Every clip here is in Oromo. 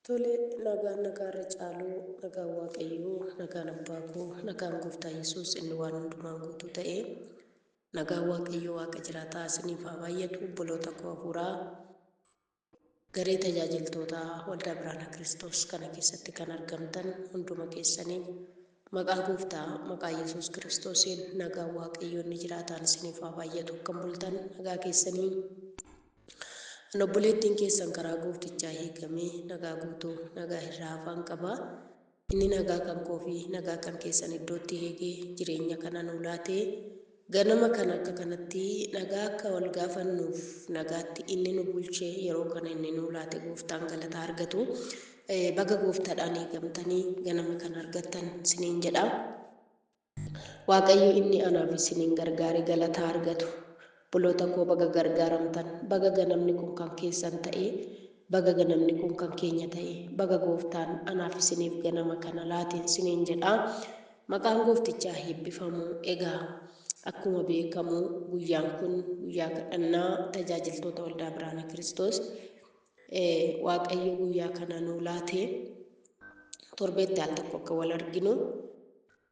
Tole nagaan caaluu nagaan waaqayyoo nagaan abbaa koo nagaan gooftaa Yesuus inni waan hundumaan guutuu ta'e nagaan waaqayyoo waaqa jiraataa isiniif haa baay'atu. Obboloota koo hafuuraa garee tajaajiltoota waldaa Biraana Kiristoos kana keessatti kan argamtan hunduma keessanii maqaa gooftaa maqaa Yesuus Kiristoosiin nagaan waaqayyoo inni jiraataan isiniif haa baay'atu. Kan bultan nagaa keessanii obboleettiin keessan karaa gooftichaa hiikamee nagaa guutuu nagaa irraa afaan qaba. Inni nagaa kan koo fi nagaa kan keessan iddootti eegee jireenya kana nuu laatee ganama kan akka kanatti nagaa akka wal gaafannuuf nagaatti inni nu bulchee yeroo kana inni nuu laate gooftaan galata argatu. Baga gooftaadhaan eegamtanii ganama kan argattan isiniin jedha. Waaqayyo inni anaaf isiniin gargaare galata argatu. Obboloota koo baga gargaaramtan, baga ganamni kun kan keessan ta'e, baga ganamni kun kan keenya ta'e, baga gooftaan anaaf isiniif ganama kana laateen isiniin jedha. Maqaan gooftichaa eebbifamu. Egaa akkuma beekamu guyyaan kun guyyaa kadhannaa tajaajiltoota waldaa Biraana Kiristoos. Waaqayyo guyyaa kana nuu laatee torbeetti al tokko akka wal arginu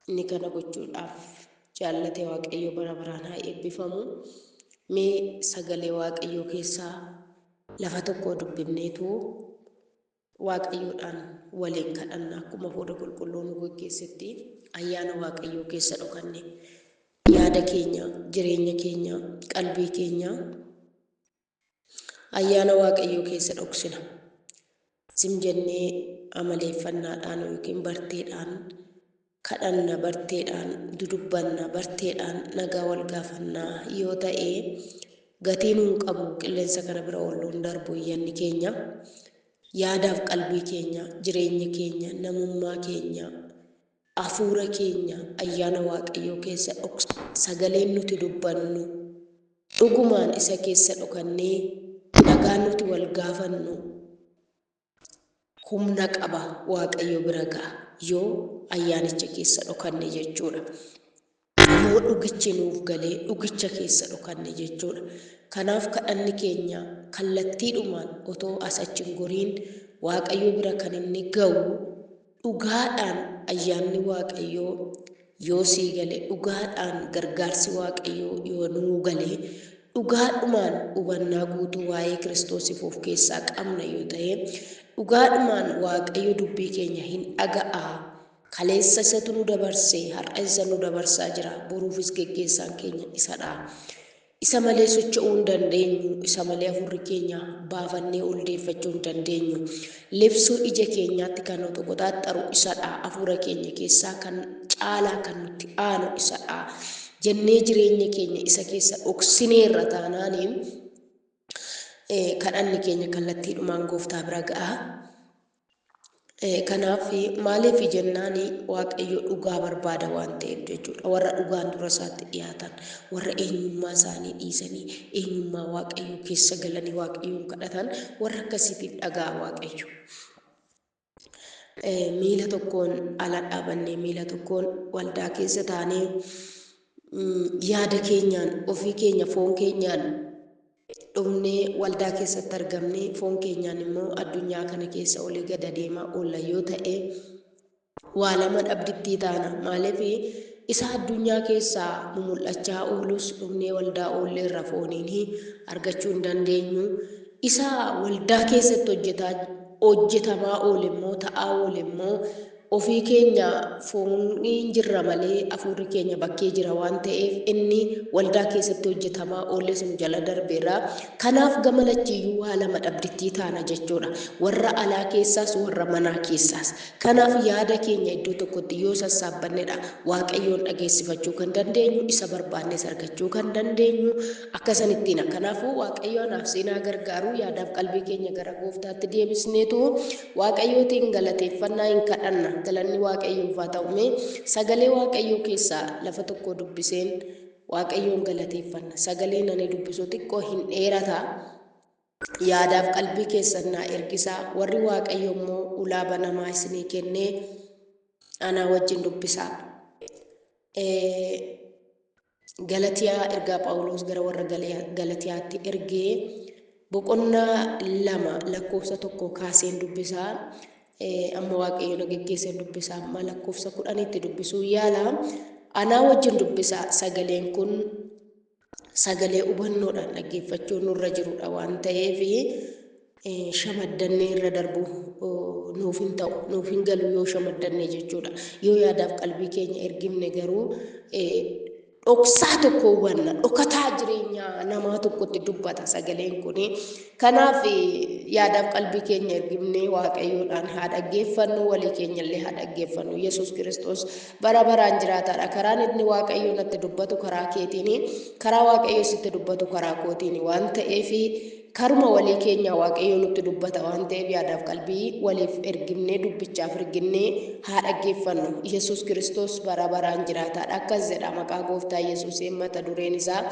inni kana gochuudhaaf jaallate waaqayyo bara baraan haa eebbifamu. Mee sagalee waaqayyoo keessaa lafa tokko dubbifneetu waaqayyoodhaan waliin kadhannaa akkuma fuula qulqulluu nu gaggeessetti ayyaana waaqayyoo keessa dhokanne yaada keenya, jireenya keenya, qalbii keenya ayyaana waaqayyoo keessa dhoksina. Sim jennee amaleeffannaadhaan yookiin barteedhaan kadhanna, barteedhaan dudubbanna, barteedhaan nagaa wal gaafannaa yoo ta'e gatii nuun qabu qilleensa kana bira ooluun darbu iyyanni keenya yaadaaf qalbii keenya, jireenya keenya, namummaa keenya, hafuura keenya ayyaana waaqayyoo keessa dhoksa. Sagaleen nuti dubbannu dhugumaan isa keessa dhokannee nagaa nuti wal gaafannu humna qaba waaqayyo bira ga'a yoo ayyaanicha keessa dhokanne jechuudha. Yoo dhugichi nuuf galee dhugicha keessa dhokanne jechuudha. Kanaaf kadhanni keenya kallattiidhumaan otoo as achi hin goriin waaqayyo bira kan inni ga'u dhugaadhaan ayyaanni waaqayyoo yoo sii gale, dhugaadhaan gargaarsi waaqayyoo yoo nuu gale, dhugaadhumaan hubannaa guutuu waa'ee Kiristoosiif of keessaa qabna yoo ta'e, dhugaadhumaan waaqayyo dubbii keenya hin dhaga'a. Kaleessa isatu nu dabarsee har'a isa nu dabarsaa jira. Boruufis geggeessaan keenya isadha. Isa malee socho'uu hin dandeenyu. Isa malee hafuurri keenya baafannee ol deeffachuu hin dandeenyu. Libsuu ija keenyaatti kan nu qoxaaxaru isadha. Hafuura keenya keessaa kan caalaa kan nutti aanu isadha. Jennee jireenya keenya isa keessa dhoksineerra taanaanii kadhanni keenya kallattiidhumaan gooftaa bira ga'a. Kanaaf maaliif jennaani waaqayyo dhugaa barbaada waan ta'eef jechuudha. Warra dhugaan dura isaatti dhiyaatan, warra eenyummaa isaanii dhiisanii eenyummaa waaqayyoo keessa galanii waaqayyoon kadhatan warra akkasiitiif dhagaa waaqayyo. Miila tokkoon ala dhaabannee miila tokkoon waldaa keessa taanee yaada keenyaan ofii keenya foon keenyaan dhumnee waldaa keessatti argamne foon keenyaan immoo addunyaa kana keessa olii gad adeemaa oolla yoo ta'e waa lama dhabdittii taana. Maaliif isa addunyaa keessaa nu mul'achaa oolus dhumnee waldaa oolleerra fooniin argachuu hin dandeenyu. Isa waldaa keessatti hojjetamaa oole immoo ta'aa oole immoo ofii keenya fooniin jirra malee hafuurri keenya bakkee jira waan ta'eef inni waldaa keessatti hojjetamaa oolle sun jala darbeera. Kanaaf gamalachiiyyuu waa lama dhabdittii taana jechuudha. Warra alaa keessaas warra manaa keessaas. Kanaaf yaada keenya iddoo tokkotti yoo sassaabannedha waaqayyoon dhageessifachuu kan dandeenyu, isa barbaannes argachuu kan dandeenyu akkasanittiina. Kanaafuu waaqayyo anaaf seenaa gargaaru yaadaaf qalbii keenya gara gooftaatti deebisneetu waaqayyootiin galateeffannaa hin kadhanna. Galanni waaqayyoof haa ta'u. Sagalee waaqayyoo keessaa lafa tokko dubbiseen waaqayyoon galateeffanna. Sagaleen ani dubbisu xiqqoo hin dheerata. Yaadaaf qalbii keessan naa ergisaa. Warri waaqayyo immoo ulaa banamaa isinii kennee anaa wajjin dubbisaa. Galatiyaa ergaa Phaawulos gara warra Galatiyaatti ergee boqonnaa 2 lakkoofsa 1 kaaseen dubbisaa amma waaqayyo na geggeessee dubbisaa amma lakkoofsa 10tti dubbisuu yaala. Anaa wajjin dubbisaa. Sagaleen kun sagalee hubannoodhaan dhaggeeffachuu nurra jirudha waan ta'eef shamaddannee irra darbu nuuf hin ta'u, nuuf hin galu yoo shamaddannee jechuudha. Yoo yaadaaf qalbii keenya ergimne garuu dhoksaa tokko hubanna, dhokataa jireenya namaa tokkotti dubbata sagaleen kuni. Kanaaf yaadaaf qalbii keenya ergimnee waaqayyoodhaan haa dhaggeeffannu, walii keenya illee haa dhaggeeffannu. Yesuus Kiristoos bara baraan jiraataadha. Karaan inni waaqayyo natti dubbatu karaa keetiin, karaa waaqayyo sitti dubbatu karaa kootiin waan ta'eef karuma walii keenya waaqayyo nutti dubbata waan ta'eef yaadaaf qalbii waliif ergimnee dubbichaaf erginnee haa dhaggeeffannu. Yesuus Kiristoos bara baraan jiraataadha. Akkas jedha maqaa gooftaa Yesuusiin mata dureen isaa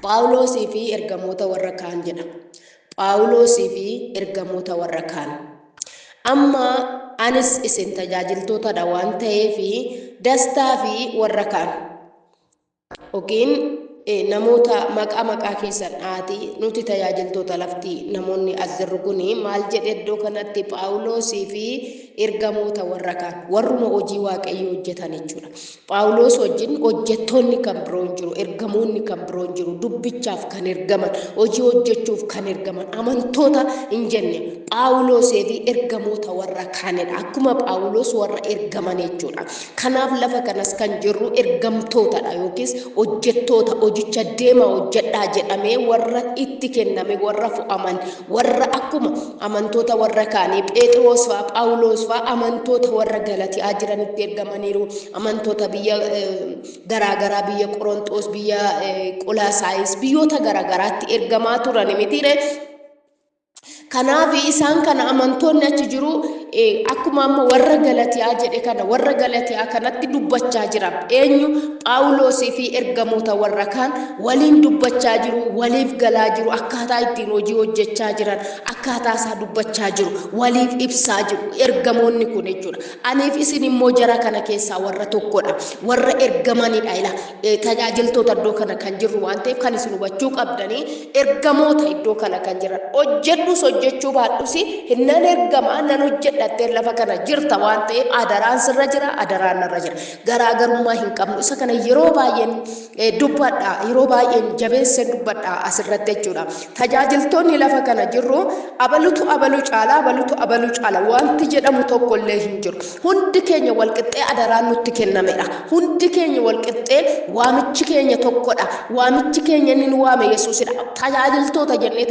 Phaawulosii fi ergamoota warra kaan jedha. Phaawulosii fi ergamoota warra kaan. Amma anis isin tajaajiltootadha waan ta'eef dastaa fi warra kaan ogiin namoota maqaa keessan dhaati nuti tajaajiltoota lafti namoonni as jirru kun maal jedhe iddoo kanatti Phaawulosii fi ergamoota warra kaan warruma hojii waaqayyoo hojjetan jechuudha. Phaawulos wajjin hojjettoonni kan biroon jiru, ergamoonni kan biroon jiru, dubbichaaf kan ergaman, hojii hojjechuuf kan ergaman, amantoota hin jenne Phaawulosii fi ergamoota warra kaanidha. Akkuma Phaawulos warra ergaman jechuudha. Kanaaf lafa kanas kan jirru ergamtootadha yookiis hojjettoota hojicha deema hojjedhaa jedhamee warra itti kenname warra fo'aman warra akkuma amantoota warra kaanii Phexros fa'aa Phaawulos fa'aa amantoota warra Galatiyaa jiranitti ergamaniiru. Amantoota biyya garaagaraa biyya Qorontos biyya Qolaasaayis biyyoota garaagaraatti ergamaa turan mitiire. Kanaaf isaan kana amantoonni achi jiru akkuma amma warra Galatiyaa jedhe kana warra Galatiyaa kanatti dubbachaa jira. Eenyu Phaawulosii fi ergamoota warra kaan waliin dubbachaa jiru, waliif galaa jiru, akkaataa ittiin hojii hojjechaa jiran, akkaataa isaa dubbachaa jiru, waliif ibsaa jiru ergamoonni kun jechuudha. Aniif isin immoo jara kana keessaa warra tokkodha. Warra ergamanidha. Ila tajaajiltoota iddoo kana kan jirru waan ta'eef kan isin hubachuu qabdanii ergamoota iddoo kana kan jiran hojjedhus hojjechuu baadhus hinnan ergamaa nan hojjedhattee lafa kana jirta waan ta'eef adaraan sirra jira, adaraan narra jira. Garaagarummaa hin qabnu. Isa kana yeroo baay'een dubbadha, yeroo baay'een jabeessee dubbadha asirratti jechuudha. Tajaajiltoonni lafa kana jirru abalutu abaluu caala, abalutu abaluu caala wanti jedhamu tokko illee hin jiru. Hundi keenya walqixxee adaraan nutti kennamedha. Hundi keenya walqixxee waamichi keenya tokkodha. Waamichi keenya inni nu waame Yesuusidha. Tajaajiltoota jennee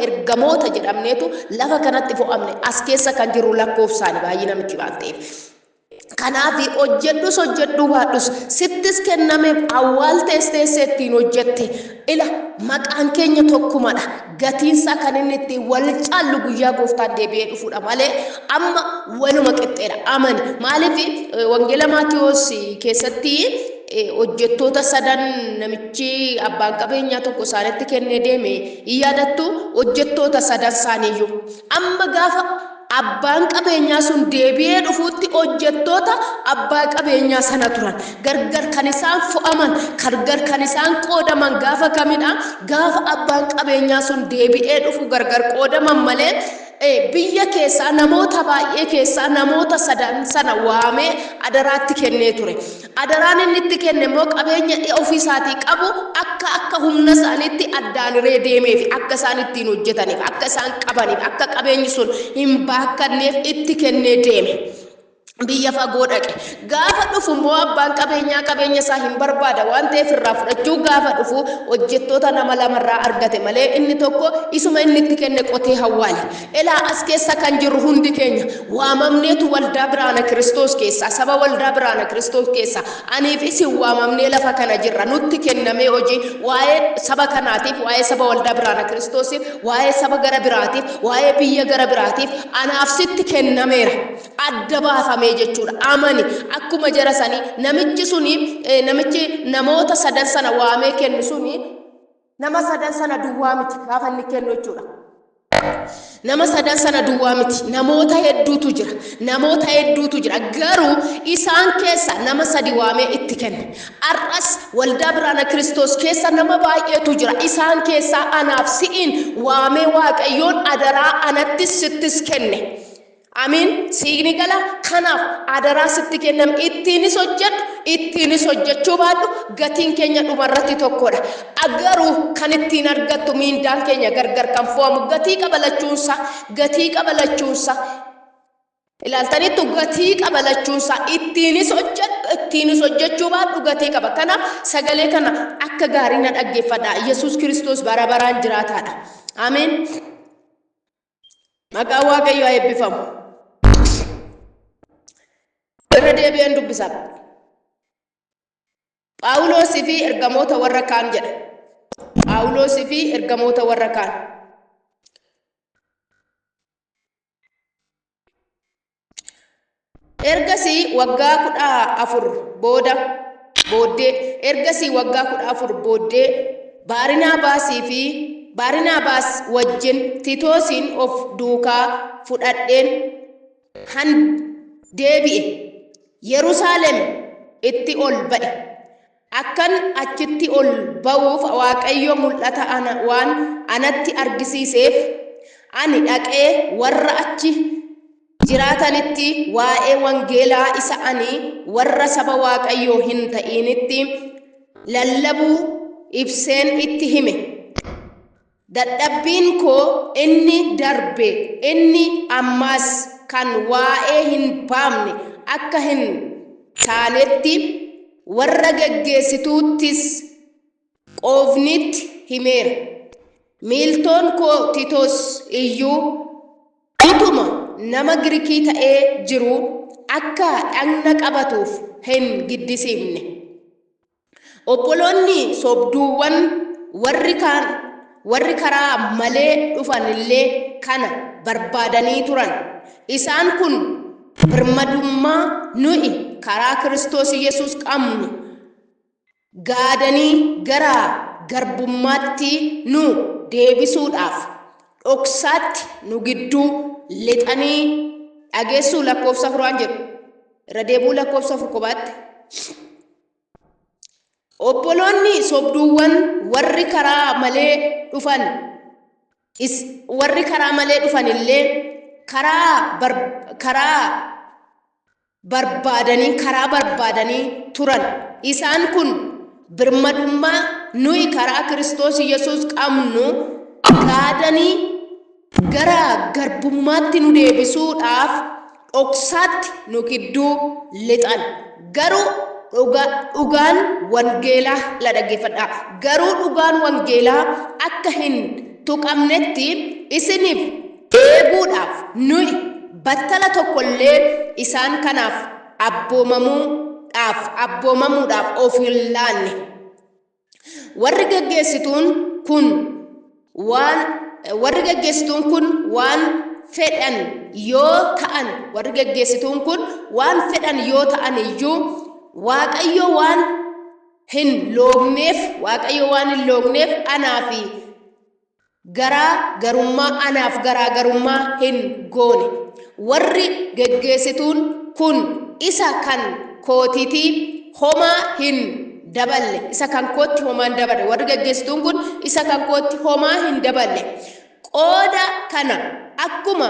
ergamoota jedhamneetu lafa kanatti fo'amne as keessa kan jiru lakkoofsaan baay'ee namichi waan ta'eef. Kanaaf hojjedhus hojjedhuu baadhus sittis kenname awwaaltees teessee ittiin hojjette ila maqaan keenya tokkumadha. Gatiinsaa kan inni ittiin wal caallu guyyaa gooftaan deebi'ee dhufuudha malee amma waluma qixxeedha. Amani maaliif wangeela Maatiyos keessatti hojjettoota sadan namichi abbaan qabeenyaa tokko isaanitti kennee deeme yaadattu hojjettoota sadan isaaniiyyuu amma gaafa abbaan qabeenyaa sun deebi'ee dhufuutti hojjettoota abbaa qabeenyaa sana turan gargar kan isaan fo'aman gargar kan isaan qoodaman gaafa kamidha gaafa abbaan qabeenyaa sun deebi'ee dhufu gargar qoodaman malee biyya keessaa namoota baay'ee keessaa namoota sadan sana waamee adaraatti kennee ture. Adaraan inni itti kenne immoo qabeenya ofii isaatii qabu akka humna isaaniitti addaan irree deemeef akka isaan ittiin hojjetaniif akka isaan qabaniif akka qabeenyi sun hin baakkanneef itti kennee deeme. Biyya fagoo dhaqe gaafa dhufu immoo abbaan qabeenya isaa hin barbaada waan ta'eef irraa fudhachuu gaafa dhufu hojjettoota nama lamarraa argate malee inni tokko isuma inni itti kenne qotee hawwaale. Ilaa as keessa kan jirru hundi keenya waamamneetu waldaa Biraana Kiristoos keessa saba waldaa Biraana Kiristoos keessa aniif isin waamamnee lafa kana jirra nutti kennamee hojii waa'ee saba kanaatiif waa'ee saba waldaa Biraana Kiristoosiif waa'ee saba gara biraatiif waa'ee biyya gara biraatiif anaaf sitti kennameera adda baafame jechuudha. Amani akkuma jara sanii namichi suni namichi namoota sadan sana waamee kennu suni nama sadan sana duwwaa miti gaafa inni kennu jechuudha. nama sadan sana duwwaa miti, namoota hedduutu jira garuu isaan keessa nama sadi waamee itti kenne. Arras waldaa Biraana Kiristoos keessa nama baay'eetu jira, isaan keessa anaaf si'in waamee Waaqayyoon adaraa anatti sittis kenne. Amin. Siigni gala kanaaf adaraa sitti kennam ittiinis hojjechuu baadhu gatiin keenya dhumarratti tokkodha. Agaruu kan ittiin argattu miindaan keenya gargar kan fo'amu gatii qabalachuunsa ilaaltaniittu gatii qabalachuunsa ittiinis hojjechuu baadhu gatii qaba. Kanaaf sagalee kana akka gaarii na dhaggeeffadhaa. Yesuus Kiristoos bara baraan jiraataadha. Amin. Maqaan Waaqayyoo haa eebbifamu. Irra deebi'een dubbisa. Phaawulosii fi ergamoota warra kaan jedha. Phaawulosii fi ergamoota warra kaan. Ergasii waggaa 14 booddee Baarnaabaas wajjin Tiitoosiin of duukaa fudhadheen han deebi'e Yerusaalem itti ol ba'e. Akkan achitti ol ba'uuf Waaqayyo mul'ata waan anatti argisiiseef ani dhaqee warra achi jiraatanitti waa'ee wangeelaa isa ani warra saba Waaqayyoo hin ta'initti lallabuu ibseen itti hime. Dadhabbiin koo inni darbe inni ammas kan waa'ee hin baamne akka hin taanetti warra geggeessituuttis qoofnitti himeera. Miiltoon koo Tiitoos iyyuu utuma nama Giriikii ta'ee jiru akka dhagna qabatuuf hin giddisiifne. Obboloonni sobduuwwan warri karaa malee dhufanillee kana barbaadanii turan. Isaan kun birmadummaa nuyi karaa Kiristoos Yesuus qabnu gaadanii gara garbummaatti nu deebisuudhaaf dhoksaatti nu gidduu lixanii dhageessuu lakkoofsa 4 jedhu. Irra deebuu lakkoofsa 4 qobaatti. Obboloonni sobduuwwan warri karaa malee dhufanillee karaa barbaadanii turan. Isaan kun birmadummaa nuyi karaa Kiristoos Yesuus qabnu gaadanii gara garbummaatti nu deebisuudhaaf dhoksaatti nu gidduu lixan. Garuu dhugaan wangeelaa la dhaggeeffadhaa. Garuu dhugaan wangeelaa akka hin tuqamnetti isiniif eeguudhaaf nuyi battala tokkollee isaan kanaaf abboomamuudhaaf of hin laanne. Warri geggeessituun kun waan fedhan yoo ta'an iyyuu Waaqayyo waan hin loogneef anaaf garaagarummaa hin goone. Warri geggeessituun kun isa kan kootiitii homaa hin daballe. Warri geggeessituun kun isa kan kootti homaa hin daballe. Qooda kana akkuma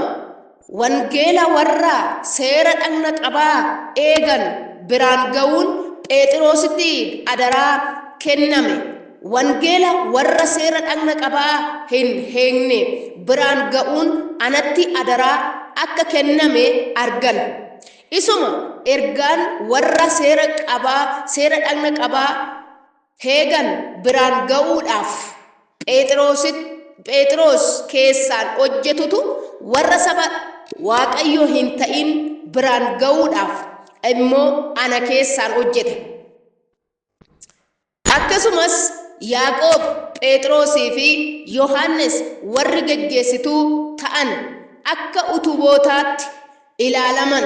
wangeela warra seera dhagna qabaa eegan biraan ga'uun Phexrositti adaraa kenname. Wangeela warra seera dhagna qabaa hin eegne biraan ga'uun anatti adaraa akka kenname argan. Isuma ergaan warra seera dhagna qabaa eegan biraan ga'uudhaaf Phexros keessaan hojjetutu warra saba Waaqayyoo hin ta'in biraan ga'uudhaaf immoo ana keessaan hojjete. Akkasumas Yaaqoob, Phexrosii fi Yohannes warri geggeessituu ta'an akka utubootaatti ilaalaman.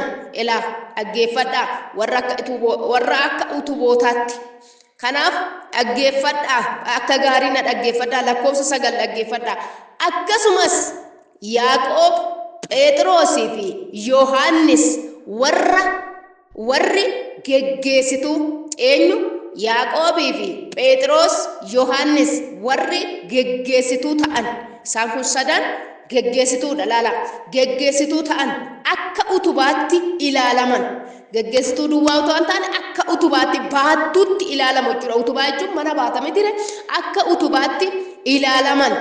Dhaggeeffadhaa warra akka utubootaatti. Kanaaf dhaggeeffadhaa akka gaarii na dhaggeeffadhaa. Lakkoofsa 9 dhaggeeffadhaa. Akkasumas Yaaqoob, Phexrosii fi Yohaannis warri geggeessituu eenyu? Yaaqoobii fi Phexros, Yohaannis warri geggeessituu ta'an. Isaan kun sadan geggeessituudha. Laala geggeessituu ta'an akka utubaatti ilaalaman. Geggeessituu duwwaa otoo hin taane akka utubaatti baattuutti ilaalamu jechuudha. Utubaa jechuun mana baatame dire akka utubaatti ilaalaman.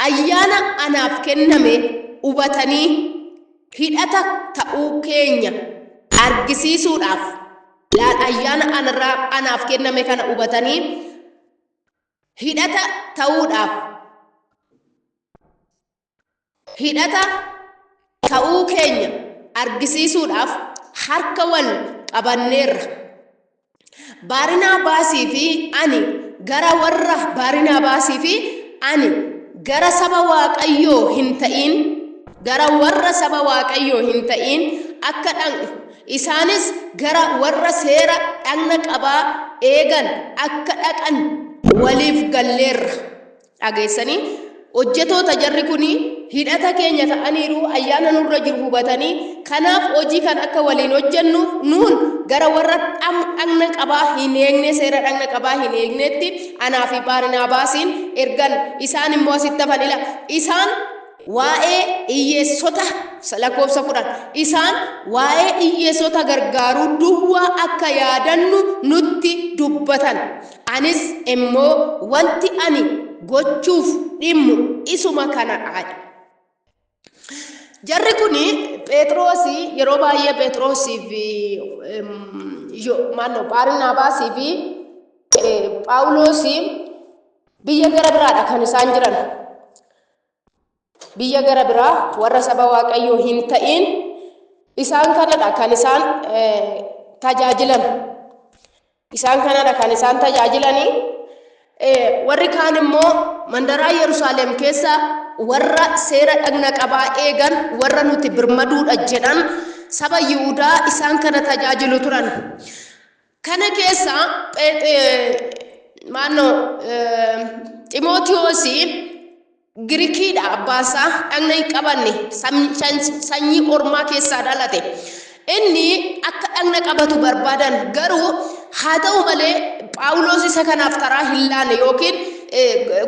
Ayyaana anaaf kenname hubatanii hidhata ta'uu keenya argisiisuudhaaf ayyaana anaaf kenname kana hubatanii hidhata ta'uu keenya argisiisuudhaaf harka wal qabanneerra. Baarnaabaasii fi ani gara warra Baarnaabaasii fi ani gara saba Waaqayyoo hin ta'in akka dhaqnu, isaanis gara warra seera dhagna qabaa eegan akka dhaqan waliif galleerra. Dhageessanii hojjetoota jarri kuni hidhata keenya ta'aniiru, ayyaana nurra jiru hubatanii, kanaaf hojii kan akka waliin hojjennu nuun gara warra dhagna qabaa hin eegne, seera dhagna qabaa hin eegnetti anaa fi Baarnaabaasiin ergan. Isaan immoo asitti hafan ila isaan waa'ee hiyyeessota lakkoofsa 10 isaan waa'ee hiyyeessota gargaaruu duwwaa akka yaadannu nutti dubbatan. Anis immoo wanti ani gochuuf dhimmu isuma kanadha. Jarri kuni Phexrosii yeroo baay'ee Phexrosii fi Baarnaabaasii fi Phaawulosii biyya gara biraadha kan isaan jiran. Biyya gara biraa warra saba Waaqayyoo hin ta'in isaan kanadha kan isaan tajaajilan. Isaan kanadha kan isaan tajaajilanii. Warri kaan immoo mandaraa Yerusaalem keessa warra seera dhagna qabaa eegan, warra nuti birmaduudha jedhan saba Yihuudaa isaan kana tajaajilu turan. Kana keessa Ximootiyoosii Girikiidha abbaasaa dhagna hin qabanne, sanyii ormaa keessaa dhalate. Inni akka dhagna qabatu barbaadan, garuu haa ta'u malee Phaawulos isa kanaaf taraa hin laanne yookiin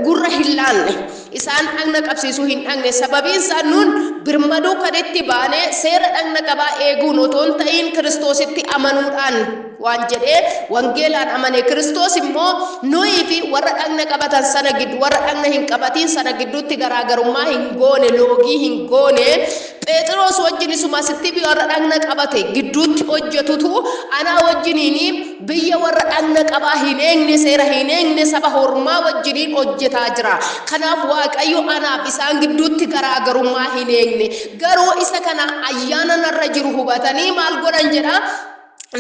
gurra hin laanne, isaan dhagna qabsiisuu hin dhagne. Sababiin isaa nuun birmaduu kan itti baane seera dhagna qabaa eeguun otoo hin ta'in Kiristoositti amanuudhaan waan jedhee wangeelaan amane. Kiristoos immoo nuyi fi warra dhagna qabatan sana gidduu, warra dhagna hin qabatiin sana gidduutti garaagarummaa hin goone, loogii hin goone. Phexros wajjin isuma sitti warra dhagna qabate gidduutti hojjetutu anaa wajjiniini biyya warra dhagna qabaa hin eegne, seera hin eegne saba hormaa wajjiniin hojjetaa jira. Kanaaf Waaqayyo anaaf isaan gidduutti garaagarummaa hin eegne. Garuu isa kana ayyaana narra jiru hubatanii maal godhan jedha?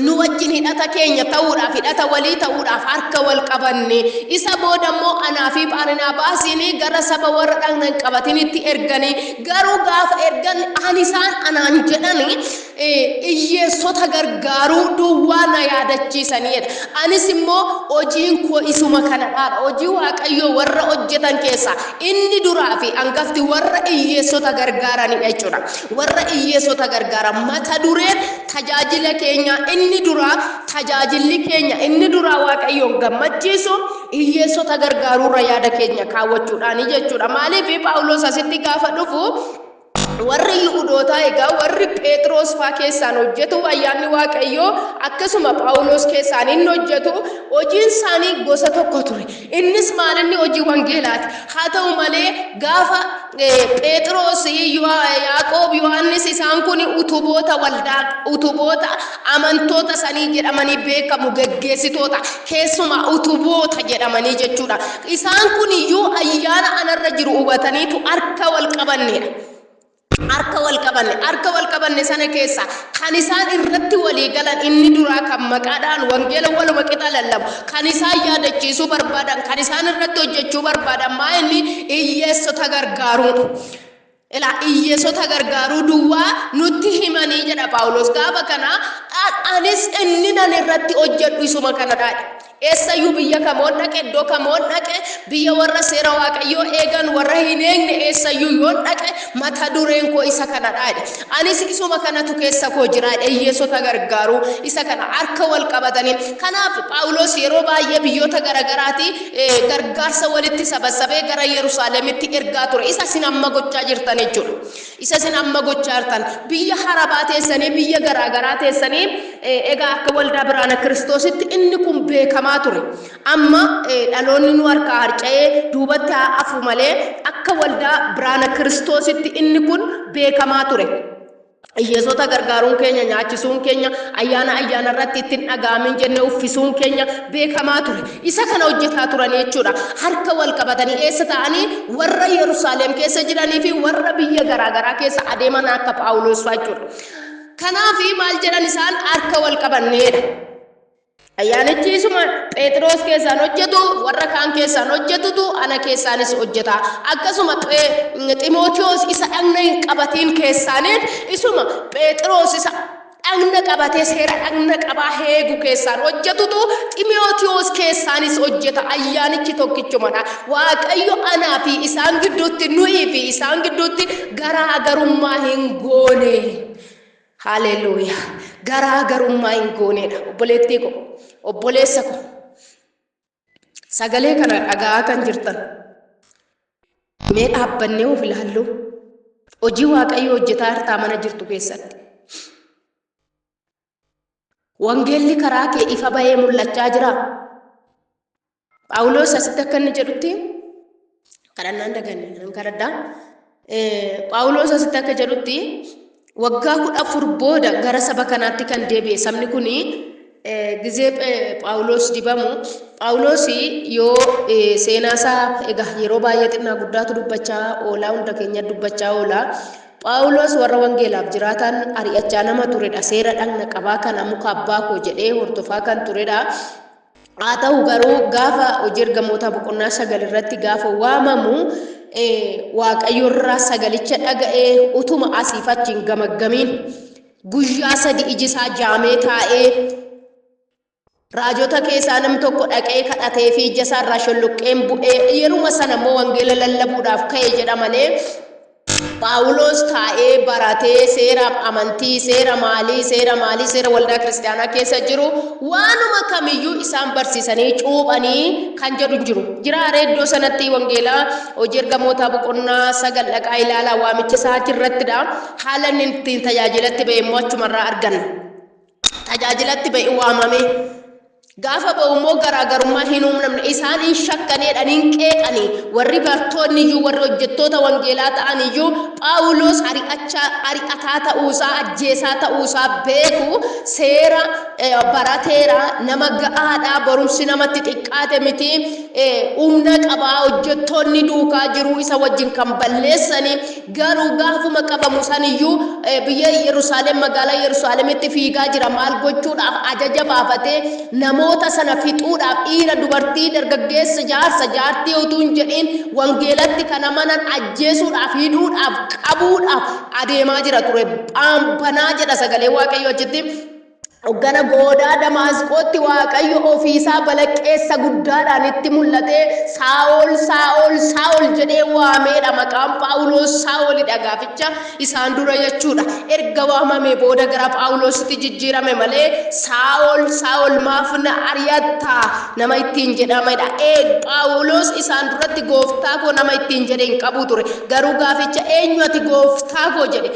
Nu wajjin hidhata keenya ta'uudhaaf, hidhata walii ta'uudhaaf harka wal qabanne. Isa booda immoo anaa fi Baarnaabaasiin gara saba warra dhagna hin qabatinitti erganii, garuu gaafa ergan isaan anaan jedhani hiyyeessota gargaaruu duwwaa na yaadachiisaniidha. Anis immoo hojiin koo isuma kanadha. Hojii Waaqayyoo warra hojjetan keessa inni duraa fi hangafti warra hiyyeessota gargaaranidha jechuudha. Warra hiyyeessota gargaaran mata dureen tajaajila keenya inni duraa, tajaajilli keenya inni duraa Waaqayyoon gammachiisu hiyyeessota gargaaruurra yaada keenya kaawwachuudhaani jechuudha. Maaliif Phaawulos asitti gaafa dhufu warri Yihuudootaa egaa warri Phexros faa keessaan hojjetu, ayyaanni Waaqayyoo akkasuma Phaawulos keessaan inni hojjetu, hojiin isaanii gosa tokko ture. Innis maalinni hojii wangeelaati. Haa ta'u malee gaafa Phexros, Yaaqoob, Yohaannis isaan kun utuboota waldaa, utuboota amantoota sanii jedhamanii beekamu, geggeessitoota keessumaa utuboota jedhamanii jechuudha. Isaan kun iyyuu ayyaana anarra jiru hubataniitu harka wal qabanneedha. Harka wal qabanne sana keessa kan isaan irratti walii galan inni duraa kan maqaadhaan wangeela waluma qixa lallabu, kan isaan yaadachiisuu barbaadan, kan isaan irratti hojjechuu barbaadan maa inni hiyyeessota gargaaruu. Hiyyeessota gargaaruu duwwaa nutti himanii jedha Phaawulos. Gaafa kana anis inni nan irratti hojjedhu isuma kanadha. eessayyuu biyya kamoon dhaqe iddoo kamoon dhaqe biyya warra seera waaqayyoo eegan warra hin eegne eessayyuu yoon dhaqe mata dureen koo isa kanadha jedhe. Anis isuma kanatu keessa koo jira Yesuusota gargaaru isa kana harka wal qabatanii. Kanaaf Phaawulos yeroo baay'ee biyyoota garagaraati gargaarsa walitti sabasabee gara Yerusaalemitti ergaa ture. Isa sin amma gochaa jirtan jechuudha. Isa sin amma gochaa jirtan biyya harabaa teessanii biyya garagaraa teessanii egaa akka waldaa Biraana Kiristoositti inni kun beekamaa ture. Amma dhaloonni nu harka harca'ee duubatti hafu malee akka waldaa Biraana Kiristoositti inni kun beekamaa ture. Yesuusota gargaaruun keenya nyaachisuun keenya ayyaana irratti ittiin dhagaamin jenne uffisuun keenya beekamaa ture. Isa kana hojjetaa turan jechuudha. Harka wal qabatanii eessa ta'anii warra Yerusaalem keessa jiranii fi warra biyya garaagaraa keessa adeeman akka Phaawulos jechuudha. Kanaaf maal jedhan isaan harka wal qabanneedha. Ayyaanichi isuma Phexros keessaan hojjetu warra kaan keessaan hojjetutu ana keessaanis hojjeta. Akkasuma Ximootiyoos isa dhagna hin qabatiin keessaaniin isuma Phexros isa dhagna qabatee seera dhagna qabaa heegu keessaan hojjetutu Ximootiyoos keessaanis hojjeta. Ayyaanichi tokkichumadha. Waaqayyo anaa fi isaan gidduutti nuyi fi isaan gidduutti garaagarummaa hin goone. Hallelujah. Garaagarummaa hin goonedha. Obboleettii ko obboleessa ko sagalee kana dhagaa kan jirtan mee dhaabbannee of ilaallu hojii waaqayyo hojjetaa hartaa mana jirtu keessatti wangeelli karaa kee ifa bahee mul'achaa jira. Phaawulos asitti akka inni jedhutti kadhannaan daganne nan kadhadhaa. Phaawulos asitti akka jedhutti waggaa 14 booda gara saba kanaatti kan deebi'e sabni kuni gizee Phaawulos dibamu Phaawulos yoo seenaasaa egaa yeroo baay'ee xinnaa guddaatu dubbachaa oolaa hunda keenya dubbachaa oolaa. Phaawulos warra wangeelaaf jiraatan ari'achaa nama turedha. Seera dhagna qabaa kana muka abbaa koo jedhee hordofaa kan turedha. Haa ta'u garuu gaafa hojii ergamootaa boqonnaa 9 irratti gaafa waamamu waaqayyo irraa sagalicha dhaga'ee utuma asiif achiin gamaggamiin guyyaa 3 ijisaa jaamee taa'ee raajota keessaa nam tokko dhaqee kadhatee fi ija isaa irraa shulluqqeen bu'ee yeruma sana immoo wangeela lallabuudhaaf ka'e jedha malee Phaawulos taa'ee baratee seera amantii seera waldaa kiristaanaa keessa jiru waanuma kamiyyuu isaan barsiisanii cuuphanii kan jedhu jiru. Jiraaree iddoo sanatti wangeelaa hojii ergamootaa boqonnaa 9 dhaqaa ilaalaa waamicha isaatii irrattidha. Haala inni ittiin tajaajilatti ba'e immoo achumarraa arganna. Tajaajilatti ba'e waamame. Gaafa ba'ummoo garaagarummaa hin uumamne isaan hin shakkaneedhaan hin qeeqanii warri bartoonni iyyuu warri hojjettoota wangeelaa ta'an iyyuu Phaawulos ari'ataa ta'uusaa ajjeesaa ta'uusaa beeku seera barateera nama ga'aadhaa barumsi namatti xiqqaate miti humna qabaa hojjettoonni duukaa jiru isa wajjin kan balleessanii garuu gaafuma qabamu san iyyuu biyya Yerusaalem magaalaa Yerusaalemitti fiigaa jira maal gochuudhaaf ajaja baafatee namoota sana fixuudhaaf dhiira dubartii dargaggeessa jaarsa jaartii utuu hin jedhin wangeelatti kan amanan ajjeesuudhaaf hidhuudhaaf qabuudhaaf adeemaa jira ture. Phaambanaa jedha sagalee waaqayyo achitti. Hoggana goodaa Damaasqootti waaqayyo ofiisaa balaqqeessa guddaadhaan itti mul'atee Saa'ol jedhee waameedha. Maqaan Phaawulos Saa'olidha gaaficha isaan dura jechuudha. Erga waamamee booda gara Phaawulositti jijjiirame malee Saa'ol maaf na ari'atta nama ittiin jedhamedha. Phaawulos isaan duratti gooftaa koo nama ittiin jedhe hin qabu ture. Garuu gaaficha eenyu ati gooftaa koo jedhe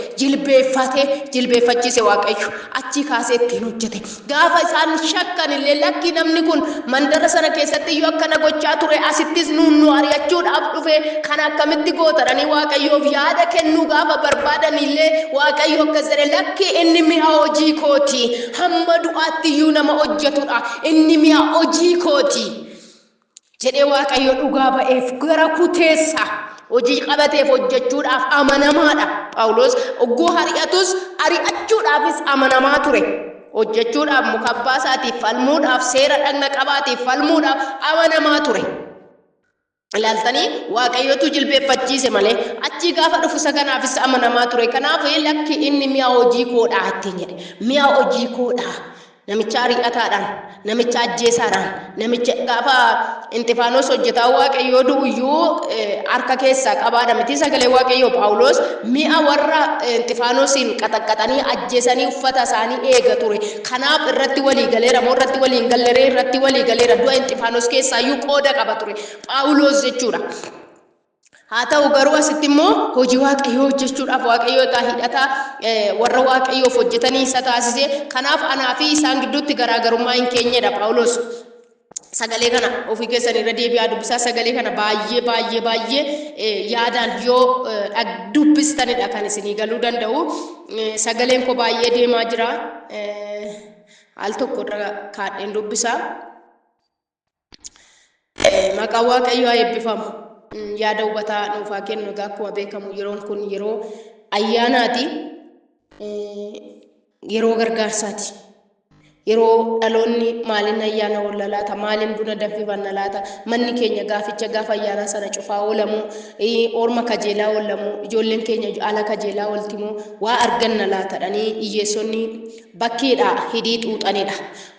jilbeeffachiise waaqayyo achi kaasee ittiin hojjete. Gaafa isaan shakkan illee lakki namni kun mandara sana keessatti iyyuu akkana gochaa ture asittis nu ari'achuudhaaf dhufe kan akkamitti gootadhanii waaqayyoof yaada kennuu gaafa barbaadan illee waaqayyo akkas jedhe lakki inni mi'a hojii kooti hamma du'aatti iyyuu nama hojjetudha inni mi'a hojii kooti jedhee waaqayyo dhugaa ba'eef gara kuteessa hojii qabateef hojjechuudhaaf amanamaadha. Phaawulos oggoo ari'atus ari'achuudhaafis amanamaa ture. Hojjechuudhaaf muka abbaa isaatiif falmuudhaaf seera dhagna qabaatiif falmuudhaaf amanamaa ture. Ilaaltanii waaqayyotu jilbeeffachiise malee achi gaafa dhufu isa kanaafis amanamaa ture. Kanaaf lakki inni mi'a hojii koodhaa ittiin jedhe mi'a hojii koodhaa namicha ari'ataadhaan namicha ajjeesaadhaan namicha gaafa Inxifaanos hojjetaa Waaqayyoo du'uyyuu harka keessaa qabaadha miti sagalee Waaqayyoo Phaawulos mi'a warra Inxifaanosiin qaxaqqaxanii ajjeesanii uffata isaanii eega ture kanaaf irratti walii galeera moo irratti walii hin galleree irratti walii galeera du'a Inxifaanos keessaayyuu qooda qaba ture Phaawulos jechuudha. haa ta'u garuu asitti immoo hojii Waaqayyoo hojjechuudhaaf Waaqayyoo egaa hidhata warra Waaqayyoof hojjetanii isa taasise kanaaf anaa fi isaan gidduutti garaagarummaa hin keenyedha Phaawulos. Sagalee kana ofii keessan irra deebi'aa dubbisaa sagalee kana baay'ee yaadaan yoo dubbistanidha kan isinii galuu danda'u. Sagaleen koo baay'ee deemaa jira. Al tokko irra kaadheen dubbisaa. Maqaan Waaqayyoo haa eebbifamu. Yaada hubataa nuufaa kennu egaa akkuma beekamu yeroon kun yeroo ayyaanaati. Yeroo gargaarsaati. Yeroo dhaloonni maaliin ayyaana oolalaata maaliin buna danfifanna laata manni keenya gaaficha gaafa ayyaana sana cufaa oolamu orma kajeelaa oolamu ijoolleen keenya ala kajeelaa ooltimu waa arganna laatadhanii hiyyeessonni bakkeedha hidii xuuxanidha.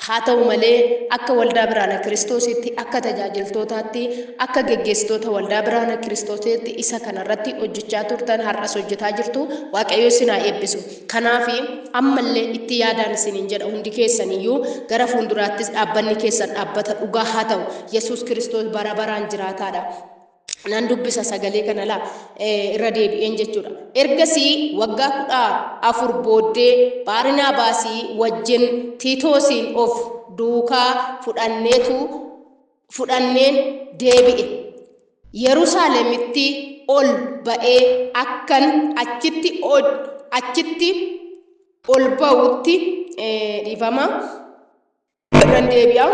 haa ta'u malee akka waldaa Biraana Kiristoositti akka tajaajiltootaatti akka geggeessitoota waldaa Biraana Kiristoositti isa kanarratti hojjechaa turtan har'as hojjetaa jirtu Waaqayyo isin haa eebbisu. Kanaaf ammallee itti yaadaan isiniin jedha hundi keessaniyyuu gara fuulduraattis dhaabbanni keessan dhaabbata dhugaa haa ta'u Yesuus Kiristoos bara baraan jiraataadha. Nan dubbisa sagalee kana laa irra deebi'een jechuudha. Ergasii waggaa 14 booddee Baarnaabaasii wajjin Tiitoosiin of duukaa fudhanneen deebi'e. Yerusaalemitti ol ba'ee akkan achitti ol ba'utti dhiifama irraan deebi'a.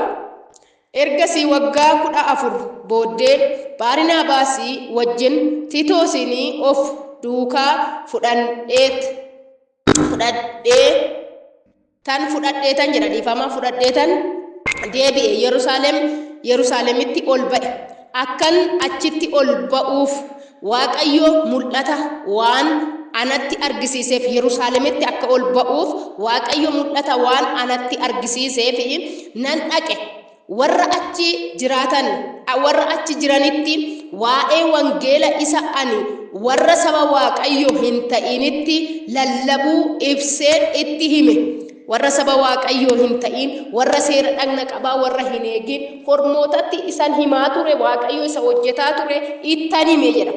Ergasii waggaa 14 booddee Baarnaabaasii wajjin Tiitoosiin of duukaa fudhadheetan jedha dhiifama fudhadheetan deebi'e Yerusaalemitti ol ba'e. Akkan achitti ol ba'uuf Waaqayyo mul'ata waan anatti argisiiseef Yerusaalemitti akka ol ba'uuf Waaqayyo mul'ata waan anatti argisiiseef nan dhaqe. Warra achi jiranitti waa'ee wangeela isa ani warra saba Waaqayyo hin ta'initti lallabuu ibsee itti hime. Warra saba Waaqayyo hin ta'in warra seera dhagna qabaa warra hin eegin hormootatti isan himaa ture Waaqayyo isa hojjetaa ture ittan hime jedha.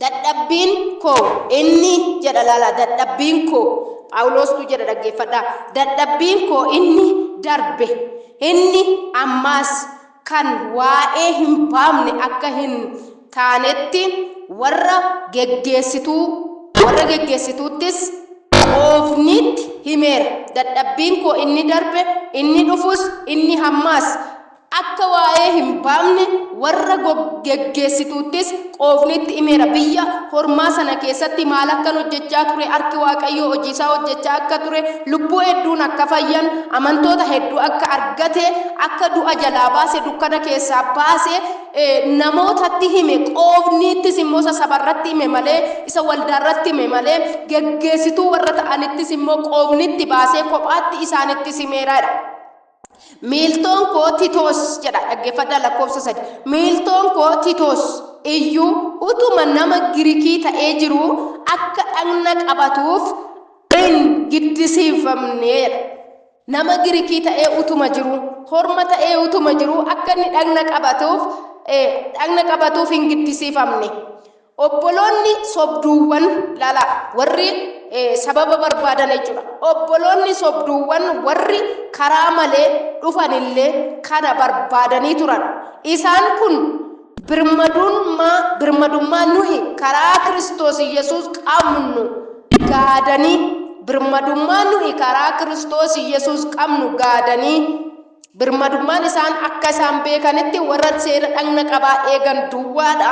Dadhabbiin koo inni jedha laala dadhabbiin koo Phaawulostu jedha dhaggeeffadhaa. Dadhabbiin koo inni darbe inni ammaas kan waa'ee hin baamne akka hin taanetti warra geggeessituuttis qoofnitti himeera. Dadhabbiin koo inni darbe inni dhufus inni ammaas akka waa'ee hin baamne warra geggeessituuttis qoofnitti himeera. Biyya hormaa sana keessatti maal akkan hojjechaa ture harki Waaqayyoo hojii isaa hojjechaa akka ture lubbuu hedduun akka fayyan amantoota hedduu akka argate akka du'a jalaa baase dukkana keessaa baase namootatti hime qoofnittis immoo sabarratti hime malee isa waldaarratti hime malee geggeessituu warra ta'anittis immoo qoofnitti baasee kophaatti isaanittis himeeraadha. Miiltoon koo Tiitoos jedha dhaggeeffadhaa lakkoofsa 3. Miiltoon koo Tiitoos iyyuu utuma nama Giriikii ta'ee jiru akka dhagna qabatuuf hin giddisiifamne. Nama Giriikii ta'ee utuma jiru horma ta'ee utuma jiru akka inni dhagna qabatuuf hin giddisiifamne. Obboloonni sobduuwwan lala warri sababa barbaadan jechuudha. Obboloonni sobduuwwan warri karaa malee dhufanillee kana barbaadanii turan. Isaan kun birmadummaa nuyi karaa Kiristoos Yesuus qabnu gaadanii birmadummaan isaan akka isaan beekanitti warra seera dhagna qabaa eegan duwwaadha.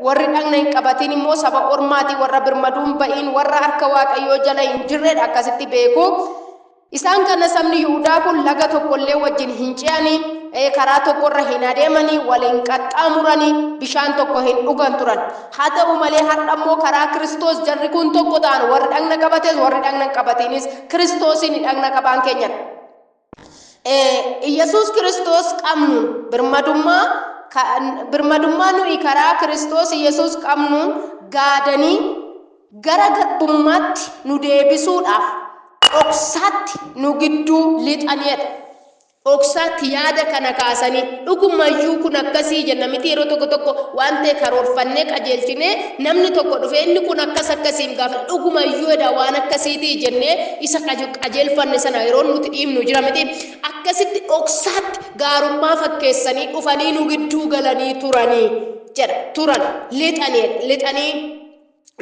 Warri dhagna hin qabatin immoo saba ormaati warra birmaduun ba'iin warra harka Waaqayyoo jala hin jirredha akkasitti beeku. Isaan kana sabni Yihuudaa kun laga tokkollee wajjin hin ce'anii karaa tokkorra hin adeemanii waliin qaxxaamuranii bishaan tokko hin dhugan turan. Haa ta'u malee har'a immoo karaa Kiristoos jarri kun tokko ta'an warri dhagna qabates warri dhagna hin qabatinis Kiristoosiin dhagna qabaan keenyan. Yesus Kristos qabnuun birmadummaa nuyi karaa Kristos Yesus qabnuun gaadanii gara garbummaatti nu deebisuudhaaf dhoksaatti nu gidduu lixaniidha. Dhoksaatti yaada kana kaasanii dhugumayyuu kun akkasii jenna miti yeroo tokko waan ta'e karoorfannee qajeelchine namni tokko dhufee inni kun akkasiin gaafa dhugumayyuudha waan akkasiitii jennee isa qajeelfanne sana yeroo nuti dhiibnu jira miti akkasitti dhoksaatti gaarummaa fakkeessanii dhufanii nu gidduu galanii turanii jedha turan lixanii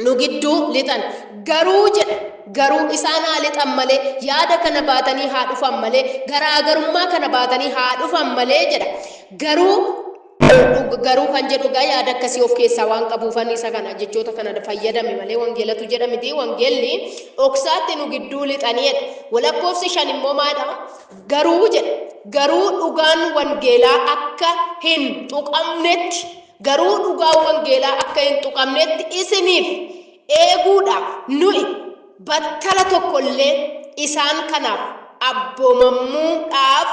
nu gidduu lixan garuu jedha garuu isaan lixan malee yaada kana baatanii haa dhufan malee garaagarummaa kana baatanii haa dhufan malee jedha garuu kan jedhu yaada akkasii of keessaa waan qabuufan isa kana jechoota kana fayyadame malee wangeelatu jedha miti wangeelli dhoksaatti nu gidduu lixaniidha. Walakkoofsi 5 immoo maadha garuu jedha garuu dhugaan wangeelaa akka hin tuqamnetti garuu dhugaa wangeelaa akka hin tuqamnetti isiniif eeguudhaaf nuyi battala tokkollee isaan kanaaf abboomamuudhaaf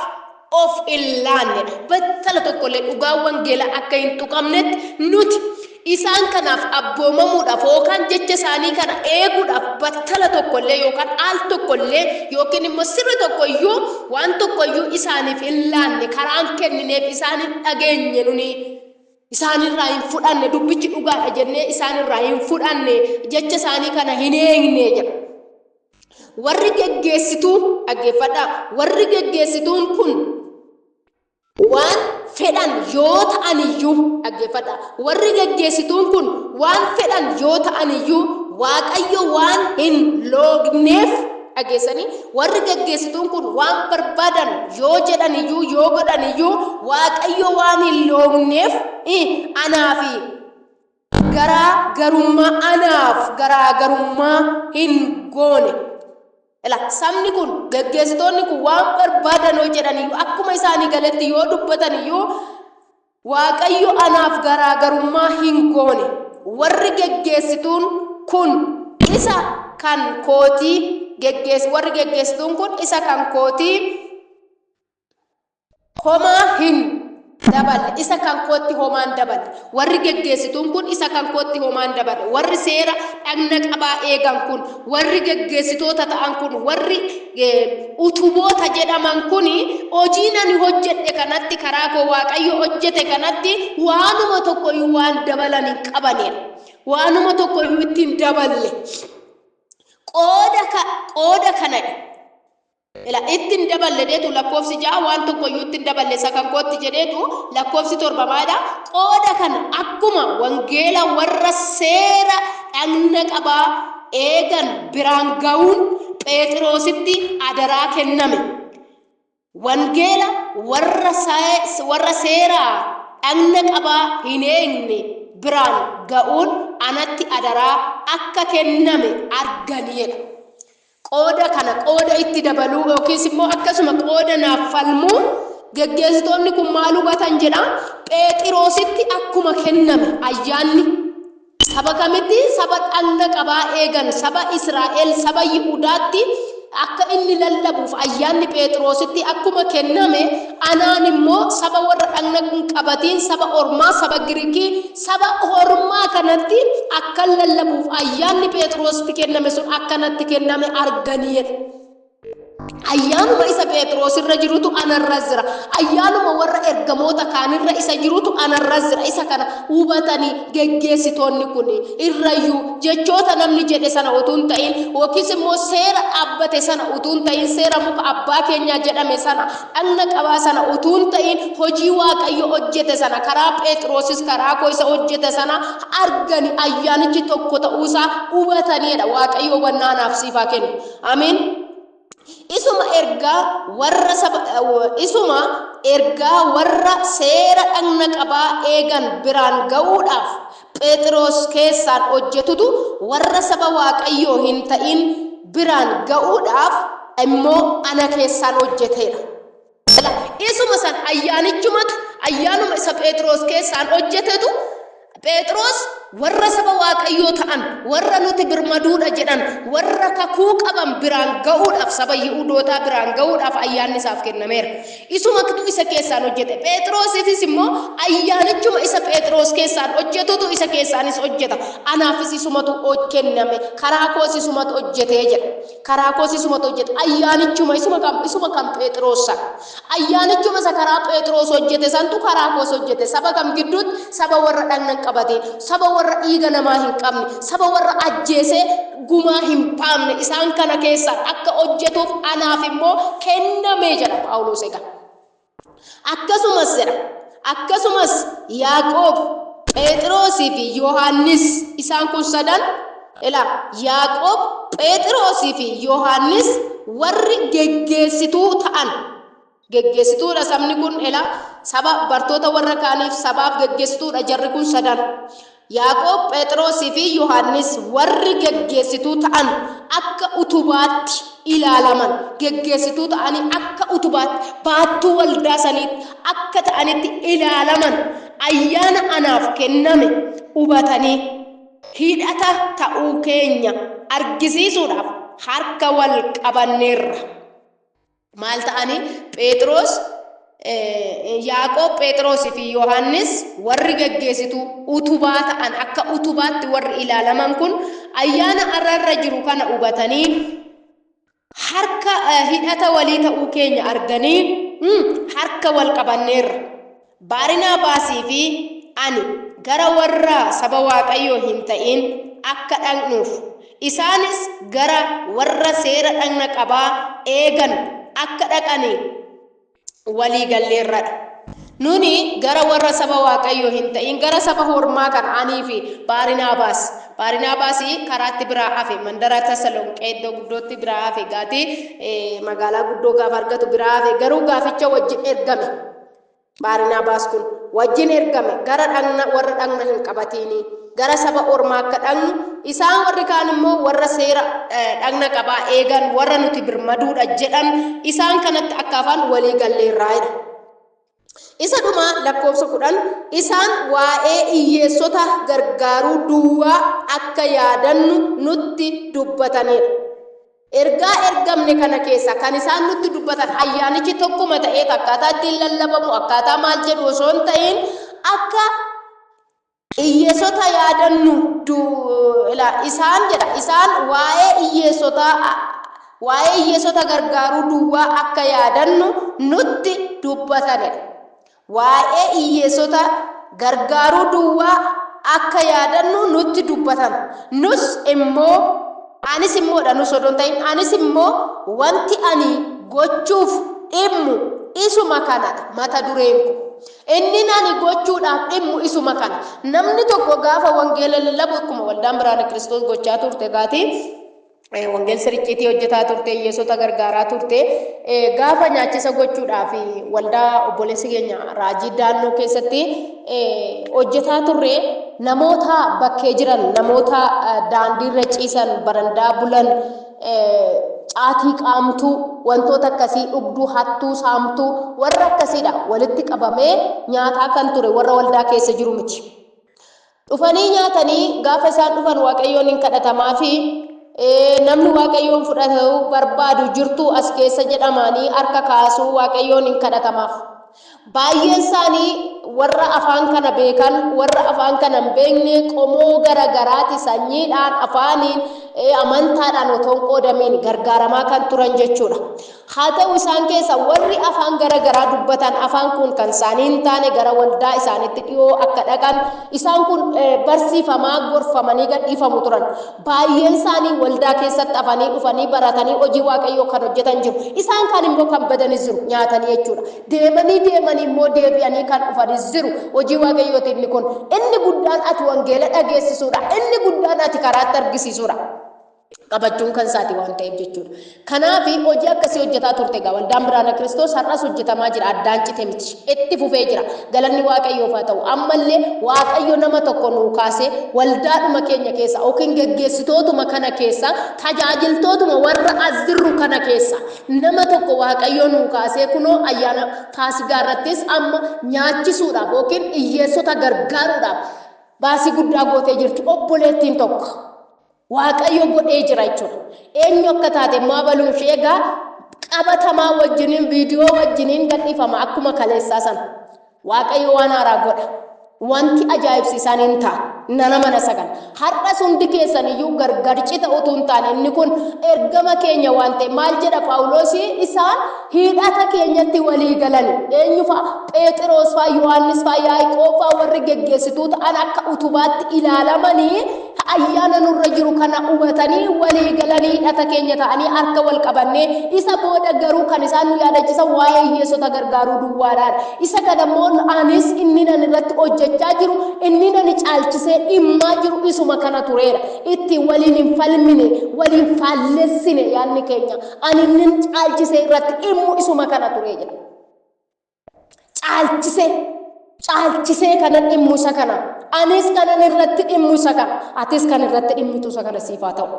of illaannedha. Battala tokkollee dhugaa wangeelaa akka hin tuqamnetti nuti isaan kanaaf abboomamuudhaaf yookaan jecha isaanii kana eeguudhaaf battala tokkollee yookaan al tokkollee yookiin immoo sirri tokkoyyuu waan tokkoyyuu isaaniif illaanne karaan kennineef isaanin dhageenye nuni isaanirraa hin fudhanne dubbichi dhugaadha jennee isaanirraa hin fudhanne jecha isaanii kana hin eegne jedha. Warri geggeessituu dhaggeeffadhaa warri geggeessituun kun waan fedhan yoo ta'aniyyuu dhaggeeffadhaa warri geggeessituun kun waan fedhan yoo ta'aniyyuu Waaqayyo waan hin loogneef dhageessanii warri geggeessituun kun waan barbaadan yoo jedhaniyyuu yoo godhaniyyuu Waaqayyo waan hin loogneef anaafi garaagarummaa hin goone. Sabni kun geggeessitoonni kun waan barbaadan yoo jedhaniyyuu akkuma isaanii galetti yoo dubbataniyyuu Waaqayyo anaaf garaagarummaa hin goone. Warri geggeessituun kun isa kan kootii warri geggeessituun kun isa kan kootii homaa hin daballe isa kan kootti homaan daballe warri geggeessituun kun isa kan kootti homaan daballe warri seera dhagna qabaa eegan kun warri geggeessitoota ta'an kun warri utuboota jedhaman kun hojii ani hojjedhe kanatti karaa koo Waaqayyo hojjete kanatti waanuma tokkoyyuu waan dabalan hin qabanidha. Waanuma tokkoyyuu ittiin daballe qooda kana ittiin daballe deetu lakkoofsi 6 waan tokkoyyuu ittiin daballe isa kan kootti jedheetu lakkoofsi 7 maadha qooda kana akkuma wangeela warra seera dhagna qabaa eegan biraan ga'uun Phexrositti adaraa kenname. Wangeela warra seera dhagna qabaa hin eegne biraan ga'uun anatti adaraa akka kenname arganiidha. Qooda itti dabaluu yookiis immoo akkasuma qooda naaf falmuu geggeessitoonni kun maal hubatan jedha Phexrositti akkuma kenname ayyaanni saba kamitti saba dhagna qabaa eegan saba Israa'el saba Yihudaatti akka inni lallabuuf ayyaanni Phexrositti akkuma kenname anaan immoo saba warra dhagna qabatiin saba ormaa saba Giriikii saba ormaa kanatti akka lallabuuf ayyaanni Phexrositti kenname sun akkanatti kenname arganiidha. Ayyaanuma isa Phexros irra jirutu anarra jira. Ayyaanuma warra ergamoota kaanirra isa jirutu anarra jira. Isa kana hubatanii geggeessitoonni kun irrayyuu jechoota namni jedhe sana utuun ta'in yookiis immoo seera dhaabbate sana utuun ta'in seera muka abbaa keenyaa jedhame sana dhagna qabaa sana utuun ta'in hojii Waaqayyo hojjete sana karaa Phexrosis karaa koo isa hojjete sana argani ayyaanichi tokko ta'uusaa hubataniidha. Waaqayyo wannaanaaf siifaa kennu. Amiin. Isuma ergaa warra seera dhagna qabaa eegan biraan ga'uudhaaf Phexros keessaan hojjetutu warra saba Waaqayyoo hin ta'in biraan ga'uudhaaf immoo ana keessaan hojjeteedha. Isuma san ayyaanuma isa Phexros keessaan hojjetetu Phexros warra saba waaqayyoo ta'an warra nuti birmaduudha jedhan warra kakuu qaban biraan ga'uudhaaf saba Yihuudootaa biraan ga'uudhaaf ayyaanni isaaf kennameera. Isuma isa keessaan hojjete. Phexrosifis immoo ayyaanichuma isa Phexros keessaan hojjetutu isa keessaanis hojjeta. Anaafis isumatu kenname. Karaa koos isumatu hojjetee jedha. Karaa koos isumatu hojjete. Ayyaanichuma isuma kan Phexros san. Ayyaanichuma isa karaa Phexros hojjete santu karaa koos hojjete. Saba kam gidduutti saba warra dhagna qabate, saba warra dhiiga namaa hin qabne, saba warra ajjeese gumaa hin baamne isaan kana keessa akka hojjetuuf anaaf immoo kenname jedha Phaawulos. Egaa akkasumas Yaaqoob, Phexrosii fi Yohaannis isaan kun sadan Yaaqoob, Phexrosii fi Yohaannis warri geggeessituu ta'an. Geggeessituudha sabni kun saba bartoota warra kaaniif sabaaf geggeessituudha jarri kun sadan. Yaaqoob, Phexrosii fi Yohaannis warri geggeessituu ta'an akka utubaatti ilaalaman. Geggeessituu ta'anii akka utubaatti baattuu waldaa saniitti akka ta'anitti ilaalaman ayyaana anaaf kenname hubatanii hidhata ta'uu keenya argisiisuudhaaf harka wal qabanneerra. Maal ta'ani? Phexros, Yaaqoob, Phexrosii fi Yohaannis warri geggeessituu utubaa ta'an akka utubaatti warri ilaalaman kun ayyaana arrarra jiru kana hubatanii harka hidhata walii ta'uu keenya arganii harka wal qabanneerra. Baarnaabaasii fi ani gara warra saba waaqayyoo hin ta'in akka dhaqnuuf isaanis gara warra seera dhagna qabaa eegan akka dhaqanii walii galleerradha. Nuni gara warra saba waaqayyoo hin ta'in gara saba hormaa kan anii fi Baarnaabaasii karaatti biraa hafe mandara Tasalonqee iddoo guddootti biraa hafe gaati magaalaa guddoo gaafa argatu biraa hafe garuu gaaficha wajjin ergame. Baarnaabaas kun wajjin ergame gara warra dhagna hin qabatini gara saba ormaa akka dhagnu isaan warri kaan immoo warra seera dhagna qabaa eegan warra nuti birmaduudha jedhan isaan kanatti akka afaan walii galleerraayidha. Isa dhuma lakkoofsa 10 isaan waa'ee hiyyeessota gargaaruu duwwaa akka yaadannu nutti dubbataniidha. Ergaa ergamne kana keessa kan isaan nutti dubbatan ayyaanichi tokkuma ta'ee akkaataa ittiin lallabamu akkaataa maal jedhu osoo hin ta'in akka hiyyeessota yaadannu isaan jedha. Isaan waa'ee hiyyeessota gargaaruu duwwaa akka yaadannu nutti dubbatanidha. Waa'ee hiyyeessota gargaaruu duwwaa akka yaadannu nutti dubbatan. Nus immoo anis immoodha nu sodoon ta'in anis immoo wanti ani gochuuf dhimmu isuma kanadha mata dureenku. Inni nani gochuudhaaf dhimmu isuma kana. Namni tokko gaafa wangeela lallabu akkuma waldaan Biraana Kiristoos gochaa turte gaati wangeel sirriitti hojjetaa turte hiyyeessota gargaaraa turte gaafa nyaachisa gochuudhaaf waldaa obboleessi keenya raajii daannoo keessatti hojjetaa turre namoota bakkee jiran namoota daandiirra ciisan barandaa bulan caatii qaamtuu wantoota akkasii dhugduu hattuu saamtuu warra akkasiidha walitti qabamee nyaataa kan ture warra waldaa keessa jiru miti. Dhufanii nyaatanii gaafa isaan dhufan waaqayyoon hin kadhatamaa fi namni waaqayyoon fudhatu barbaadu jirtu as keessa jedhamanii harka kaasuu waaqayyoon hin kadhatamaaf. Baay'een isaanii warra afaan kana beekan warra afaan kana hin beekne qomoo garagaraati sanyiidhaan afaaniin amantaadhaan otoo hin qoodamiin gargaaramaa kan turan jechuudha. Haa ta'u isaan keessa warri afaan garagaraa dubbatan afaan kun kan isaanii hin taane gara waldaa isaanitti dhiyoo akka dhaqan isaan kun barsiifamaa gorfamanii gadhiifamu turan. Baay'een isaanii waldaa keessatti afanii dhufanii baratanii hojii waaqayyoo kan hojjetan jiru. Isaan kan immoo kan badanis jiru nyaatanii jechuudha. Deemanii immoo deebi'anii kan dhufanis jiru. Hojii waaqayyooti inni kun. Inni guddaan ati wangeela dhageessisuudha. Inni guddaan ati karaatti argisiisuudha. Qabachuun kan isaati waan ta'eef jechuudha. Kanaaf hojii akkasii hojjetaa turte egaa waldaan Biraana Kiristoos har'as hojjetamaa jira addaan cite miti. Itti fufee jira. Galanni waaqayyoof haa ta'u. Ammallee waaqayyo nama tokko nuu kaasee waldaadhuma keenya keessa yookiin geggeessitootuma kana keessa tajaajiltootuma warra as jirru kana keessa nama tokko waaqayyo nuu kaasee kunoo ayyaana Faasigaa irrattis amma nyaachisuudhaaf yookiin hiyyeessota gargaaruudhaaf baasii guddaa gootee jirti obboleettiin tokko waaqayyo godhee jira jechuudha. Eenyu akka taate maa baluun ishee egaa qabatamaa wajjiniin viidiyoo wajjiniin gadhiifama akkuma kaleessaa sana. Waaqayyo waan haaraa godha. Wanti ajaa'ibsiisaan hin ta'a. Nana mana sagan. Har'a hundi keessan iyyuu gargarci ta'utu hin taane inni kun ergama keenya waan ta'e maal jedha Phaawulos isaan hidhata keenyatti walii galan eenyu fa'a Phexros fa'a Yohaannis fa'a Yaaqoob fa'a warri geggeessituu ta'an akka utubaatti ilaalamanii ayyaana nurra jiru kana hubatanii walii galanii hidhata keenya ta'anii harka wal qabannee isa booda garuu kan isaan nu yaadachiisa waa'ee Yesuusa gargaaruu duwwaadhaan isa gadammoo anis inni nan irratti hojjechaa jiru inni nan caalchisee dhimmaa jiru isuma kana tureera itti waliin hin falmine waliin faallessine yaanni keenya ani nin caalchisee irratti dhimmu isuma kana turee jira caalchisee kana dhimmu isa kana anis kana irratti dhimmu isa kana atis kan irratti dhimmitu isa kana siifaa ta'u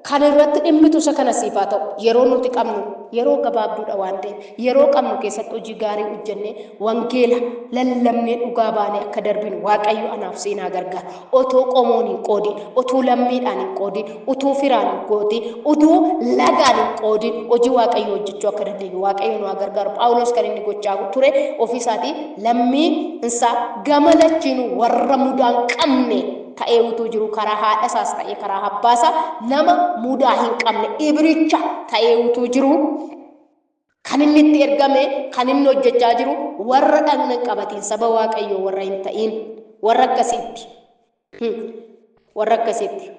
kan irratti dhimmitu isa kana siifaa ta'u yeroo nuti qabnu yeroo gabaabduudha waan ta'e yeroo qabnu keessatti hojii gaarii hojjennee wangeela lallabnee dhugaa baanee akka darbinu waaqayyo anaaf seenaa gargaara otoo qomoon hin qoodin otoo lammiidhaan hin qoodin otoo firaan hin qoodin otoo lagaan hin qoodin hojii waaqayyo hojjechuu akka dandeenyu waaqayyo nu gargaaru Phaawulos kan inni gochaa ture ofiisaatii lammii isaa gamalachiin warra mudaan qabne ta'ee utuu jiru karaa haadha isaas ta'ee karaa abbaa isaa nama mudaa hin qabne ibricha ta'ee utuu jiru kan inni itti ergame kan inni hojjechaa jiru warra dhagna qabatiin saba waaqayyo warra hin ta'in warra akkasitti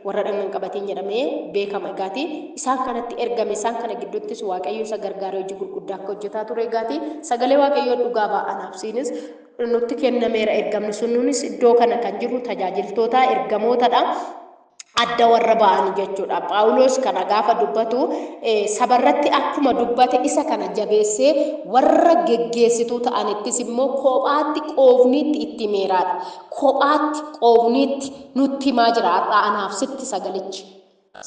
warra dhagna qabatiin jedhamee beekama egaati isaan kanatti ergame isaan kana gidduuttis waaqayyo isa gargaaree hojii gurguddaa akka hojjetaa ture egaati sagalee waaqayyo dhugaa ba'anaaf siinis nutti kennameera ergamni sun nunis iddoo kana kan jiru tajaajiltoota ergamootadha adda warra ba'anii jechuudha. Phaawulos kana gaafa dubbatu sabarratti akkuma dubbate isa kana jabeessee warra geggeessituu ta'anittis immoo kophaatti qoofniitti itti meeraadha. Kophaatti qoofniitti nutti himaa jira har'a anaaf sitti sagalichi.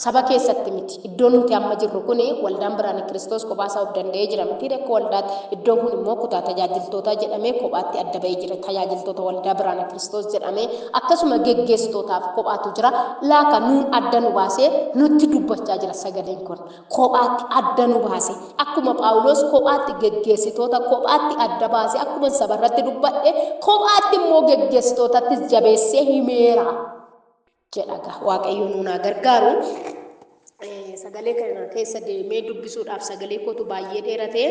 Saba keessatti miti iddoon nuti amma jirru kun waldaan biraan Kiristoos kophaa isaa of danda'ee jira miti akka waldaatti iddoon kun immoo kutaa tajaajiltoota jedhamee kophaatti adda ba'ee jira tajaajiltoota waldaa biraan Kiristoos jedhamee akkasuma geggeessitootaaf kophaatu jira laaka nuun adda nu baasee nutti dubbachaa jira sagaleen kun kophaatti adda nu baasee akkuma Phaawulos kophaatti geggeessitoota kophaatti adda baasee akkuma sabarratti dubbadhe kophaatti immoo geggeessitootattis jabeessee himeera. jedhaga waaqayyo nuuna gargaaru sagalee kana keessa deemee dubbisuudhaaf sagalee kootu baay'ee dheeratee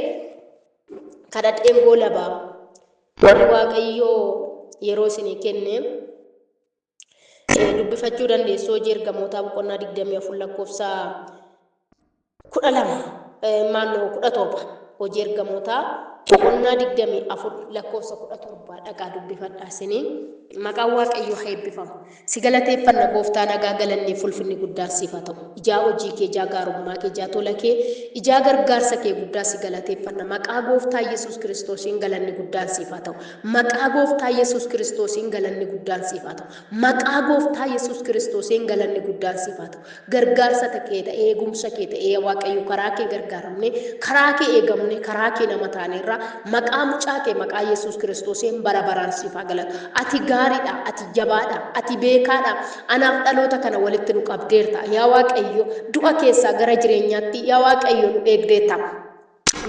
kadhadheen goolaba warri waaqayyo yeroo isinii kenne dubbifachuu dandeessoo hojii ergamootaa boqonnaa 24 lakkoofsa 12 maannoo 17 hojii ergamootaa boqonnaa 24 lakkoofsa 17 dhaqaa dubbifadhaa isinii maqaan waaqayyo haa eebbifamu si galateeffanna gooftaa nagaa galannee fulfinni guddaan siif haa ta'u ijaa hojii kee ijaa gaarummaa kee ijaa tola kee ijaa gargaarsa kee guddaa si galateeffanna maqaa gooftaa Yesuus Kiristoosiin galanni guddaan siif haa ta'u maqaa gooftaa Yesuus Kiristoosiin galanni guddaan siif haa ta'u maqaa gooftaa Yesuus Kiristoosiin galanni guddaan siif haa ta'u gargaarsa kee ta'ee eegumsa kee ta'ee waaqayyo karaa kee gargaaramne karaa kee eegamne karaa kee nama taaneerra maqaa mucaa kee maqaa Yesuus Kiristoosiin bara baraan siif haa galatu ati gaariidha ati jabaadha ati beekaadha anaaf dhaloota kana walitti nu qabdeerta yaa waaqayyo du'a keessaa gara jireenyaatti yaa waaqayyo nu eegdeeta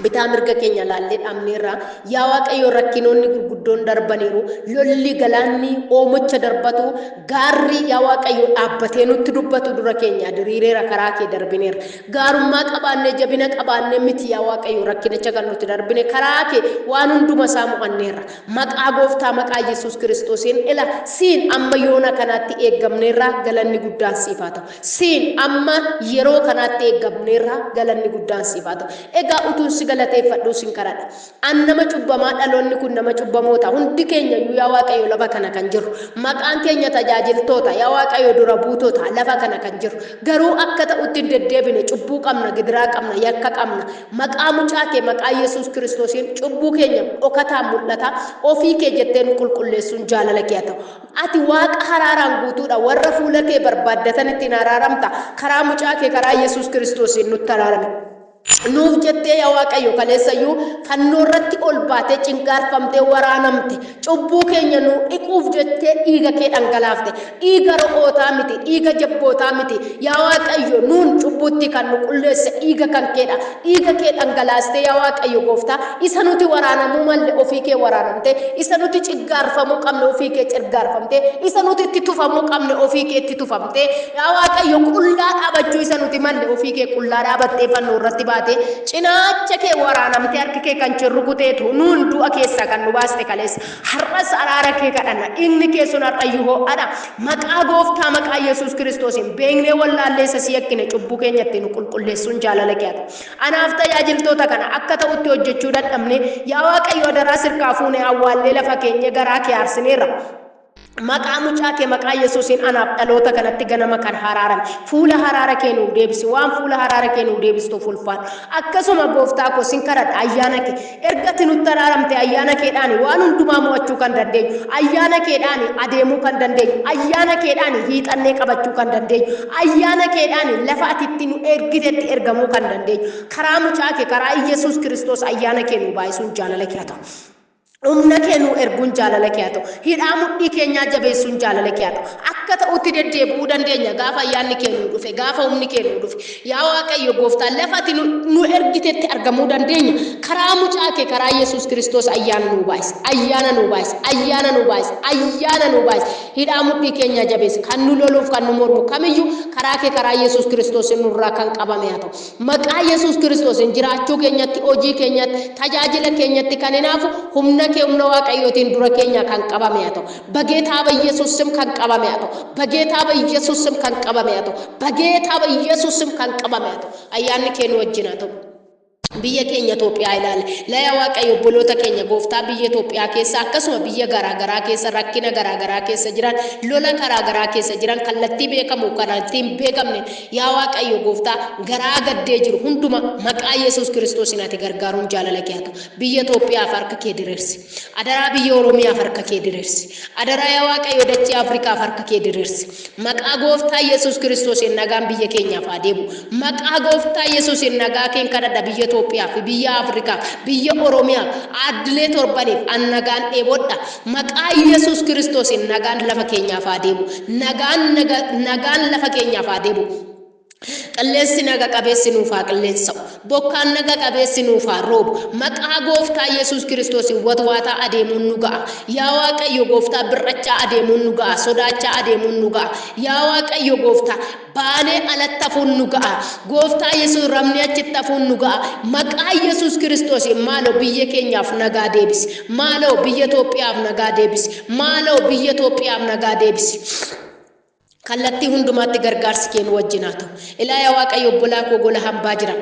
bitaa mirga keenya laallee dhabneerra yaa waaqayyo rakkinoonni gurguddoon darbaniiru lolli galaanni oomocha darbatu gaarri yaa waaqayyo dhaabbatee nutti dubbatu dura keenya diriireera karaa kee darbineera gaarummaa qabaanne jabina qabaanne miti yaa waaqayyo rakkinicha kan nuti darbine karaa kee waan hunduma isaa mo'anneerra maqaa gooftaa maqaa Yesuus Kiristoosiin ila siin amma yoona kanaatti eeggamneerra galanni guddaan siif haa ta'u siin amma yeroo kanaatti eeggamneerra galanni guddaan siif haa ta'u egaa utuu si galateeffadhu sin kadhadha an nama cubbamaa dhaloonni kun nama cubbamoota hundi keenya yaa waaqayyo lafa kana kan jiru maqaan keenya tajaajiltoota yaa waaqayyo dura buutota lafa kana kan jiru garuu akka ta'utti deddeebine cubbuu qabna gidiraa qabna yakka qabna maqaa mucaa kee maqaa Yesuus Kiristoosiin cubbuu keenya dhokataan mul'ata ofii kee jettee nu qulqulleessuun jaalala kee ta'u ati waaqa haraaraan guutuudha warra fuula kee barbaaddatan ittiin araaramta karaa mucaa kee karaa Yesuus Kiristoosiin nutti araarame nuuf jettee yaa Waaqayyo kaleessayyuu fannoo irratti ol baatee cinqaarfamtee waraanamte cubbuu keenya nu dhiquuf jettee dhiiga kee dhangalaafte dhiiga re'ootaa miti dhiiga jabbootaa miti yaa Waaqayyo nuun cubbuutti kan nu qulleesse dhiiga kan keedha dhiiga kee dhangalaaste yaa Waaqayyo gooftaa isa nuti waraanamuu malle ofii kee waraanamte isa nuti cinqaarfamuu qabne ofii kee cinqaarfamte isa nuti itti tufamuu qabne ofii kee itti tufamte yaa Waaqayyo qullaa dhaabachuu isa nuti malle ofii kee qullaa dhaabattee fannoo irratti baate cinaacha kee waraanamte harki kee kan cirru kuteetu nuun du'a keessa kan nu baaste kaleessa har'as araara kee kadhanna inni kee sun har'ayyuu ho'adha maqaa gooftaa maqaa Yesuus Kiristoosin beeknee wallaalleessa si yakkine cubbuu keenyatti nu qulqulleessuun jaalala kee haa ta'u anaaf tajaajiltoota kana akka ta'utti hojjechuu dadhabne yaa Waaqayyo daraa sirkaa fuunee awwaallee lafa keenya garaa kee aarsineerra maqaa mucaa kee maqaa Yesuusin anaaf dhaloota kanatti ganama kan haraaran fuula haraara kee nuuf deebisi waan fuula haraara kee nuuf deebistuuf ulfaan akkasuma gooftaa koo sin kadhadha ayyaana kee ergatti nutti araaramte ayyaana keedhaan waan hundumaa mo'achuu kan dandeenyu ayyaana keedhaan adeemuu kan dandeenyu ayyaana keedhaan hiixannee qabachuu kan dandeenyu ayyaana keedhaan lafa atitti nu ergitetti ergamuu kan dandeenyu karaa mucaa kee karaa Yesuus Kiristoos ayyaana kee nu baay'isuun jaalala kee haa ta'u umna keenu ergun jaalala kee haa ta'u hidhaa mudhii keenyaa jabeessuun jaalala kee haa ta'u akka ta'utti deddeebi'uu dandeenya gaafa ayyaanni kee nu dhufe gaafa humni kee nu dhufe yaa Waaqayyo gooftaa lafati nu ergitetti argamuu dandeenya karaa mucaa kee karaa Yesuus Kiristoos ayyaana nu baay'isi ayyaana nu baay'isi ayyaana nu baay'isi ayyaana nu baay'isi hidhaa mudhii keenyaa jabeessi kan nu loluuf kan nu mormu kamiyyuu karaa kee karaa Yesuus Kiristoos nurraa kan qabame haa ta'u maqaa Yesuus Kiristoos jiraachuu keenyatti hojii keenyatti tajaajila keenyatti kan hinaafu humna kee humna Waaqayyootiin dura keenya kan qabame haa ta'u bageetaa Yesuusim kan qabame haa ta'u bageetaa Yesuusim kan qabame haa ta'u bageetaa Yesuusim kan qabame haa ta'u ayyaanni kee nu wajjin haa ta'u biyya keenya Itoophiyaa ilaale laa Waaqayyo obboloota keenya gooftaa biyya Itoophiyaa keessa akkasuma biyya garaagaraa keessa rakkina garaagaraa keessa jiran lola garaagaraa keessa jiran kallattii beekamu kanattiin beekamne yaa Waaqayyo gooftaa garaa gaddee jiru hunduma maqaa Yesuus Kiristoos ati gargaaruun jaalala kee haa ta'u biyya Itoophiyaa harka kee diriirsi adaraa biyya Oromiyaa harka kee diriirsi adaraa yaa Waaqayyo dachee Afrikaa harka kee diriirsi maqaa gooftaa Yesuus Kiristoos nagaan biyya keenyaaf haa deebi'u maqaa gooftaa Yesuus nagaa keen kadhadha biyya Itoophiyaa fi biyya Afrikaa biyya Oromiyaa addilee torbaniif annagaan dheebodha maqaa Yesuus Kiristoos nagaan lafa keenyaaf haa deebi'u nagaan lafa keenyaaf haa deebi'u qilleensi naga qabeessi nuuf haa qilleensa'u bokkaan naga qabeessi nuuf haa roobu maqaa gooftaa Yesuus Kiristoos watwaataa adeemuun nu ga'a yaa Waaqayyo gooftaa birrachaa adeemuun nu ga'a sodaachaa adeemuun nu ga'a yaa Waaqayyo gooftaa baanee alatti hafuun nu ga'a gooftaa Yesuus ramni achitti hafuun nu ga'a maqaa Yesuus Kiristoos maaloo biyya keenyaaf nagaa deebisi maaloo biyya Itoophiyaaf nagaa deebisi maaloo biyya Itoophiyaaf nagaa deebisi kallattii hundumaatti gargaarsi kee nu wajjin haa ta'u ilaa yaa Waaqayyo obbolaa koo gola hambaa jira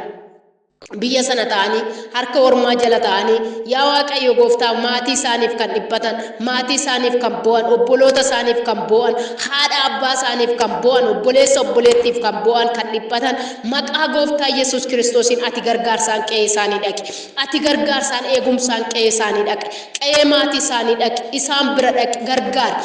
biyya sana ta'anii harka ormaa jala ta'anii yaa Waaqayyo gooftaa maatii isaaniif kan dhiphatan maatii isaaniif kan bo'an obboloota isaaniif kan bo'an haadha abbaa isaaniif kan bo'an obboleessa obboleettiif kan bo'an kan dhiphatan maqaa gooftaa Yesuus Kiristoosiin ati gargaarsaan qe'ee isaanii dhaqi ati gargaarsaan eegumsaan qe'ee isaanii dhaqi qe'ee maatii isaanii dhaqi isaan bira dhaqi gargaari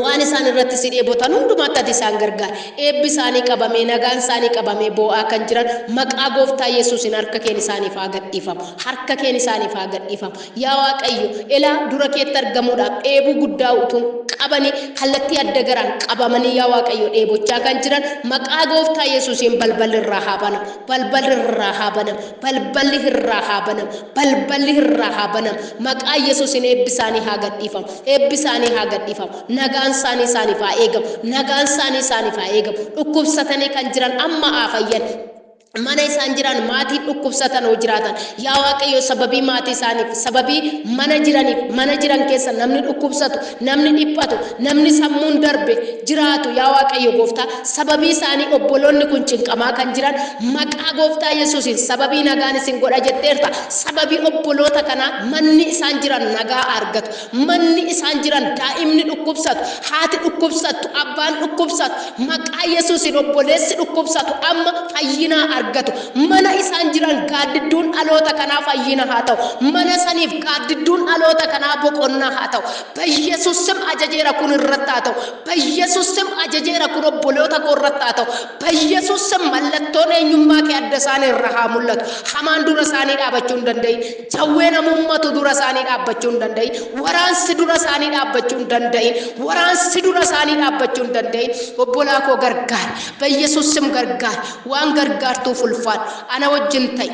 waan isaan irratti si dheebotan hundumaatti ati isaan gargaar eebbi isaanii qabamee nagaan isaanii qabamee boo'aa kan jiran maqaa gooftaa Yesuusin harka keen isaaniif haa gadhiifamu harka keen isaaniif haa gadhiifamu yaa Waaqayyo ilaa dura keetti argamuudhaaf dheebuu guddaa utuun qabanii kallattii adda garaan qabamanii yaa Waaqayyo dheebochaa kan jiran maqaa gooftaa Yesuusin balballi irraa haa banamu balballi irraa haa banamu balballi irraa haa banamu balballi irraa haa banamu maqaa Yesuusin eebbi isaanii haa gadhiifamu eebbi isaanii haa gadhiifamu nagaan isaaniif haa eegamu nagaan isaaniif haa eegamu dhukkubsatanii kan jiran amma haa fayyan mana isaan jiran maatii dhukkubsatan oo jiraatan yaa Waaqayyo sababii maatii isaaniif sababii mana jiran keessa namni dhukkubsatu namni dhiphatu namni sammuun darbe jiraatu yaa Waaqayyo gooftaa sababii isaanii obboloonni kun cinqamaa kan jiran maqaa gooftaa Yesuusin sababii nagaan isin godha jetteerta sababii obboloota kana manni isaan jiran nagaa argatu manni isaan jiran daa'imni dhukkubsatu haati dhukkubsatu abbaan dhukkubsatu maqaa Yesuusin obboleessi dhukkubsatu amma fayyinaa argatu mana isaan jiran gaaddidduun dhaloota kanaa fayyina haa ta'u mana saniif gaaddidduun dhaloota kanaa boqonnaa haa ta'u በኢየሱስ ስም አጀጀራ ኩን ረታቶ በኢየሱስ ስም አጀጀራ ኩን ቦሎታ ቆረታቶ በኢየሱስ ስም መለቶኔ ኙማ ከያደሳኔ ረሃሙለት ሐማን ዱረሳኔ ዳበቹ እንደንደይ ጀዌና ሙመቱ ዱረሳኔ ዳበቹ እንደንደይ ወራንስ ዱረሳኔ ዳበቹ እንደንደይ ወራንስ ዱረሳኔ ዳበቹ እንደንደይ ወቦላኮ ገርጋር በኢየሱስ ስም ገርጋር ዋን ገርጋርቱ ፉልፋን አና ወጅንታይ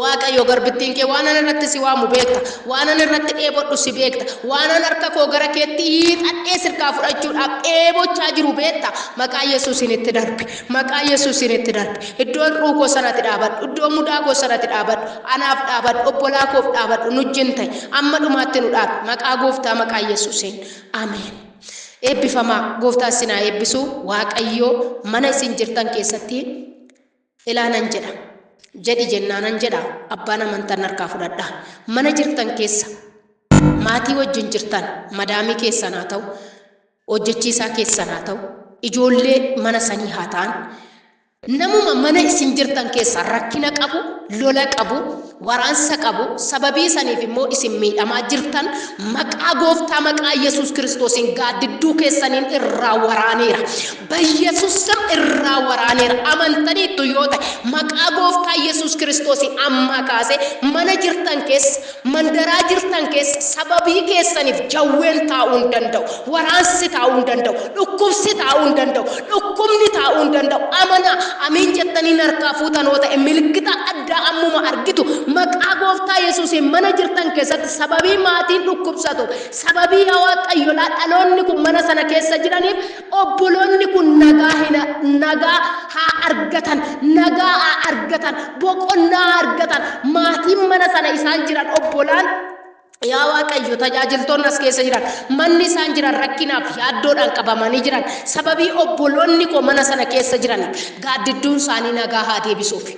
waaqayyo garbittiin kee waan irratti si waamu beekta waan irratti dheebodhu si beekta waan harka koo gara keetti hiixadhee sirkaa fudhachuudhaaf dheebochaa jiru beekta maqaa yesuusin itti darbe maqaa yesuusin itti darbe iddoo ruukoo sanatti dhaabadhu iddoo mudaa koo sanatti dhaabadhu anaaf dhaabadhu obbolaa koof dhaabadhu nujjin ta'e amma dhumaatti nu dhaabe maqaa gooftaa maqaa yesuusin ameen eebbifamaa gooftaa sinaa eebbisu waaqayyo mana isin jirtan keessatti ilaanan jedha jadi jennaanan jedha abbaan amantan harkaa fudhadha mana jirtan keessa maatii wajjin jirtan madaamii keessan haa ta'u hojjechiisaa keessan haa ta'u ijoollee mana sanii haa ta'an namuma mana isin jirtan keessa rakkina qabu lola qabu waraansa qabu sababii saniif immoo isin miidhamaa jirtan maqaa gooftaa maqaa Yesuus Kiristoosin gaaddidduu keessaniin irraa waraaneera በኢየሱስ ስም irraa waraaneera amantaniitu yoo ta'e maqaa gooftaa Yesuus Kiristoosin amma kaase mana jirtan keessa mandaraa jirtan keessa sababii keessaniif jawween taa'uu hin danda'u waraansi taa'uu hin danda'u dhukkubsi taa'uu hin danda'u dhukkubni taa'uu hin danda'u amana amin jettanii harkaa fuutanoota milkita adda ammuma argitu maqaa gooftaa Yesuusin mana jirtan keessatti sababii maatiin dhukkubsatu sababii waaqayyoolaa dhaloonni kun mana sana keessa jiraniif obboloonni kun nagaa haa argatan boqonnaa argatan maatiin mana sana isaan jiran obbolaan yaa waaqayyo tajaajiltoonni as keessa jiran manni isaan jiran rakkinaaf yaaddoodhaan qabamanii jiran sababii obboloonni ko mana sana keessa jiran gaaddidduun isaanii nagaa haa deebisuuf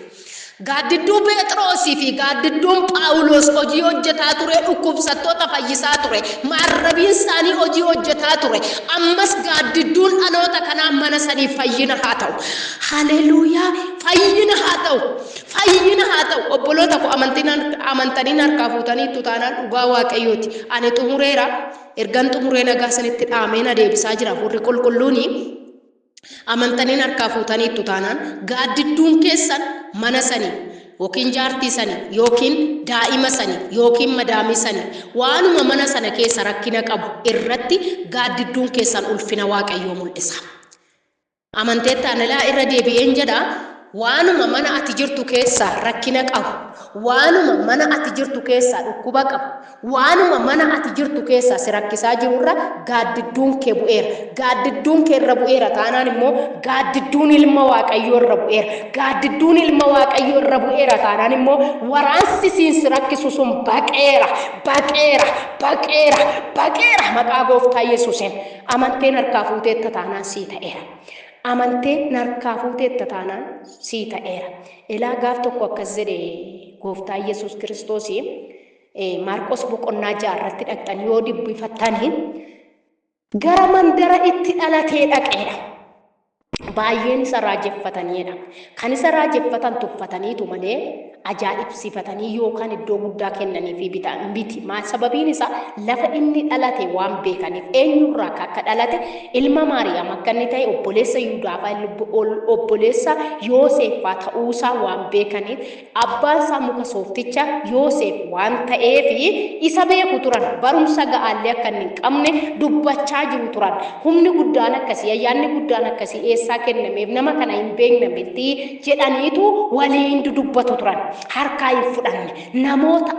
gaaddiddu Phexrosii fi gaaddidduun Phaawulos hojii hojjetaa ture dhukkubsattoota fayyisaa ture maarrabiin isaanii hojii hojjetaa ture ammas gaaddidduun dhaloota kanaa mana sanii fayyina haa ta'u haleluuyaa fayyina haa ta'u obboloota ko amantaniin harkaa fuutanii tutaanaan dhugaa waaqayyooti ani xumureera ergan xumuree nagaa sanitti dhaameen adeebisaa jira warri qulqulluuni amantaniin harkaa fuutanii tutaanaan gaaddidduun keessan mana sanii yookiin jaartii sanii yookiin daa'ima sanii yookiin madaamii sanii waanuma mana sana keessa rakkina qabu irratti gaaddidduun keessan ulfina waaqayyoo mul'isa amanteettaan ilaa irra deebi'een jedha waanuma mana ati jirtu keessa rakkina qabu waanuma mana ati jirtu keessa dhukkuba qabu waanuma mana ati jirtu keessa si rakkisaa jirurra gaaddidduun kee bu'eera gaaddidduun kee irra bu'eera taanaan immoo gaaddidduun ilma waaqayyoo irra bu'eera gaaddidduun ilma waaqayyoo irra bu'eera taanaan immoo waraansi siin si rakkisu sun baqeera maqaa gooftaa Yesuusiin amanteen harkaa fuuteetta taanaan sii ta'eera amanteen harkaa fuuteetta taanaan sii ta'eera ilaa gaaf tokko akkas jedhe gooftaa Yesuus Kiristoosii Maarqos boqonnaa 6 irratti dhaqxanii yoo dubbifattanii gara mandara itti dhalatee dhaqeedha baay'een isa raajeffataniidha kan isa raajeffatan tuffataniitu malee ajaa'ibsifatanii yookaan iddoo guddaa kennanii fi biti sababiin isaa lafa inni dhalate waan beekaniif eenyurraa akka dhalate ilma Maariyaam akka inni ta'e obboleessa Yihuudaa obboleessa Yoosefaa ta'uusaa waan beekaniif abbaan isaa muka soofticha Yoosef waan ta'eef isa beeku turan barumsa ga'aallee akka hin qabne dubbachaa jiru turan humni guddaan akkasii ayyaanni guddaan akkasii eessaa kennameef nama kana hin beekne miti jedhaniitu waliin dubbatu turan harkaa hin fudhanne namoota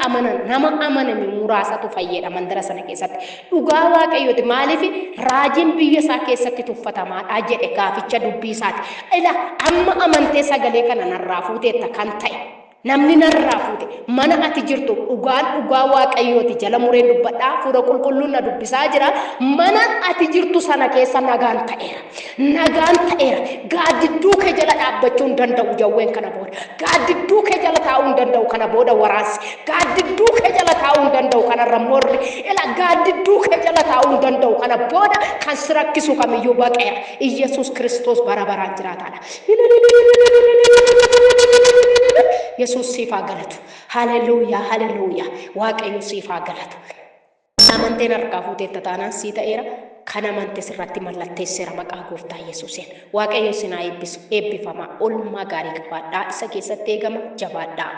nama amananii muraasatu fayyada mandara sana keessatti dhugaa waaqayyooti maaliif raajiin biyya isaa keessatti tuffatamaa jedhe gaaficha dubbii isaati ila amma amantee sagalee kana narraa fuuteetta kan ta'e namni narraa fuute mana ati jirtu dhugaa waaqayyooti jala mureen dubbadhaa fuula qulqulluun na dubbisaa jira mana ati jirtu sana keessa nagaan ta'eera gaaddidduu kee jala dhaabbachuu hin danda'u jawween kana booda gaaddidduu kee jala taa'uu hin danda'u kana booda waraansi gaaddidduu kee jala taa'uu hin danda'u kana rammoorri ila gaaddidduu kee jala taa'uu hin danda'u kana booda kan si rakkisu kamiyyuu baqeera Iyesuus Kiristoos bara baraan jiraataadha Yesuus siif haa galatu. Haleluuyaa, haleluuyaa. Waaqayyo siif haa galatu. Amanteen harkaa fuuteetta taanaan sii ta'eera. Kan amantes irratti mallatteesseera maqaa gooftaa Yesuusiin. Waaqayyo isin haa eebbisu. Eebbifamaa. Oolmaa gaarii qabaadhaa. Isa keessatti eegama. Jabaadhaa.